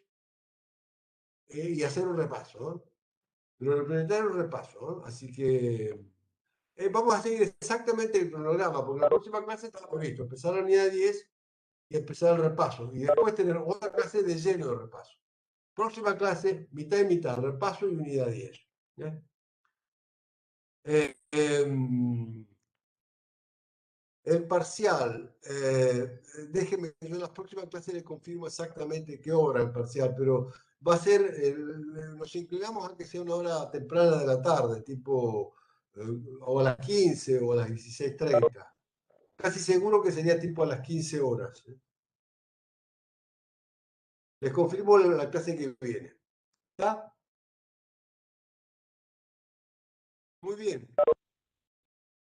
y hacer un repaso, ¿no? Pero representar un repaso, ¿no? Así que vamos a seguir exactamente el cronograma, porque la próxima clase estamos listos. Empezar la unidad 10 y empezar el repaso. Y después tener otra clase de lleno de repaso. Próxima clase, mitad y mitad, repaso y unidad 10. El parcial, déjeme, yo en las próximas clases le confirmo exactamente qué hora el parcial, pero va a ser, nos inclinamos a que sea una hora temprana de la tarde, tipo o a las 15 o a las 16:30. Casi seguro que sería tipo a las 15 horas. Les confirmo la clase que viene. ¿Está? Muy bien.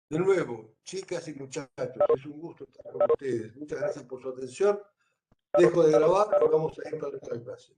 De nuevo, chicas y muchachos, es un gusto estar con ustedes. Muchas gracias por su atención. Dejo de grabar y vamos a ir para la clase.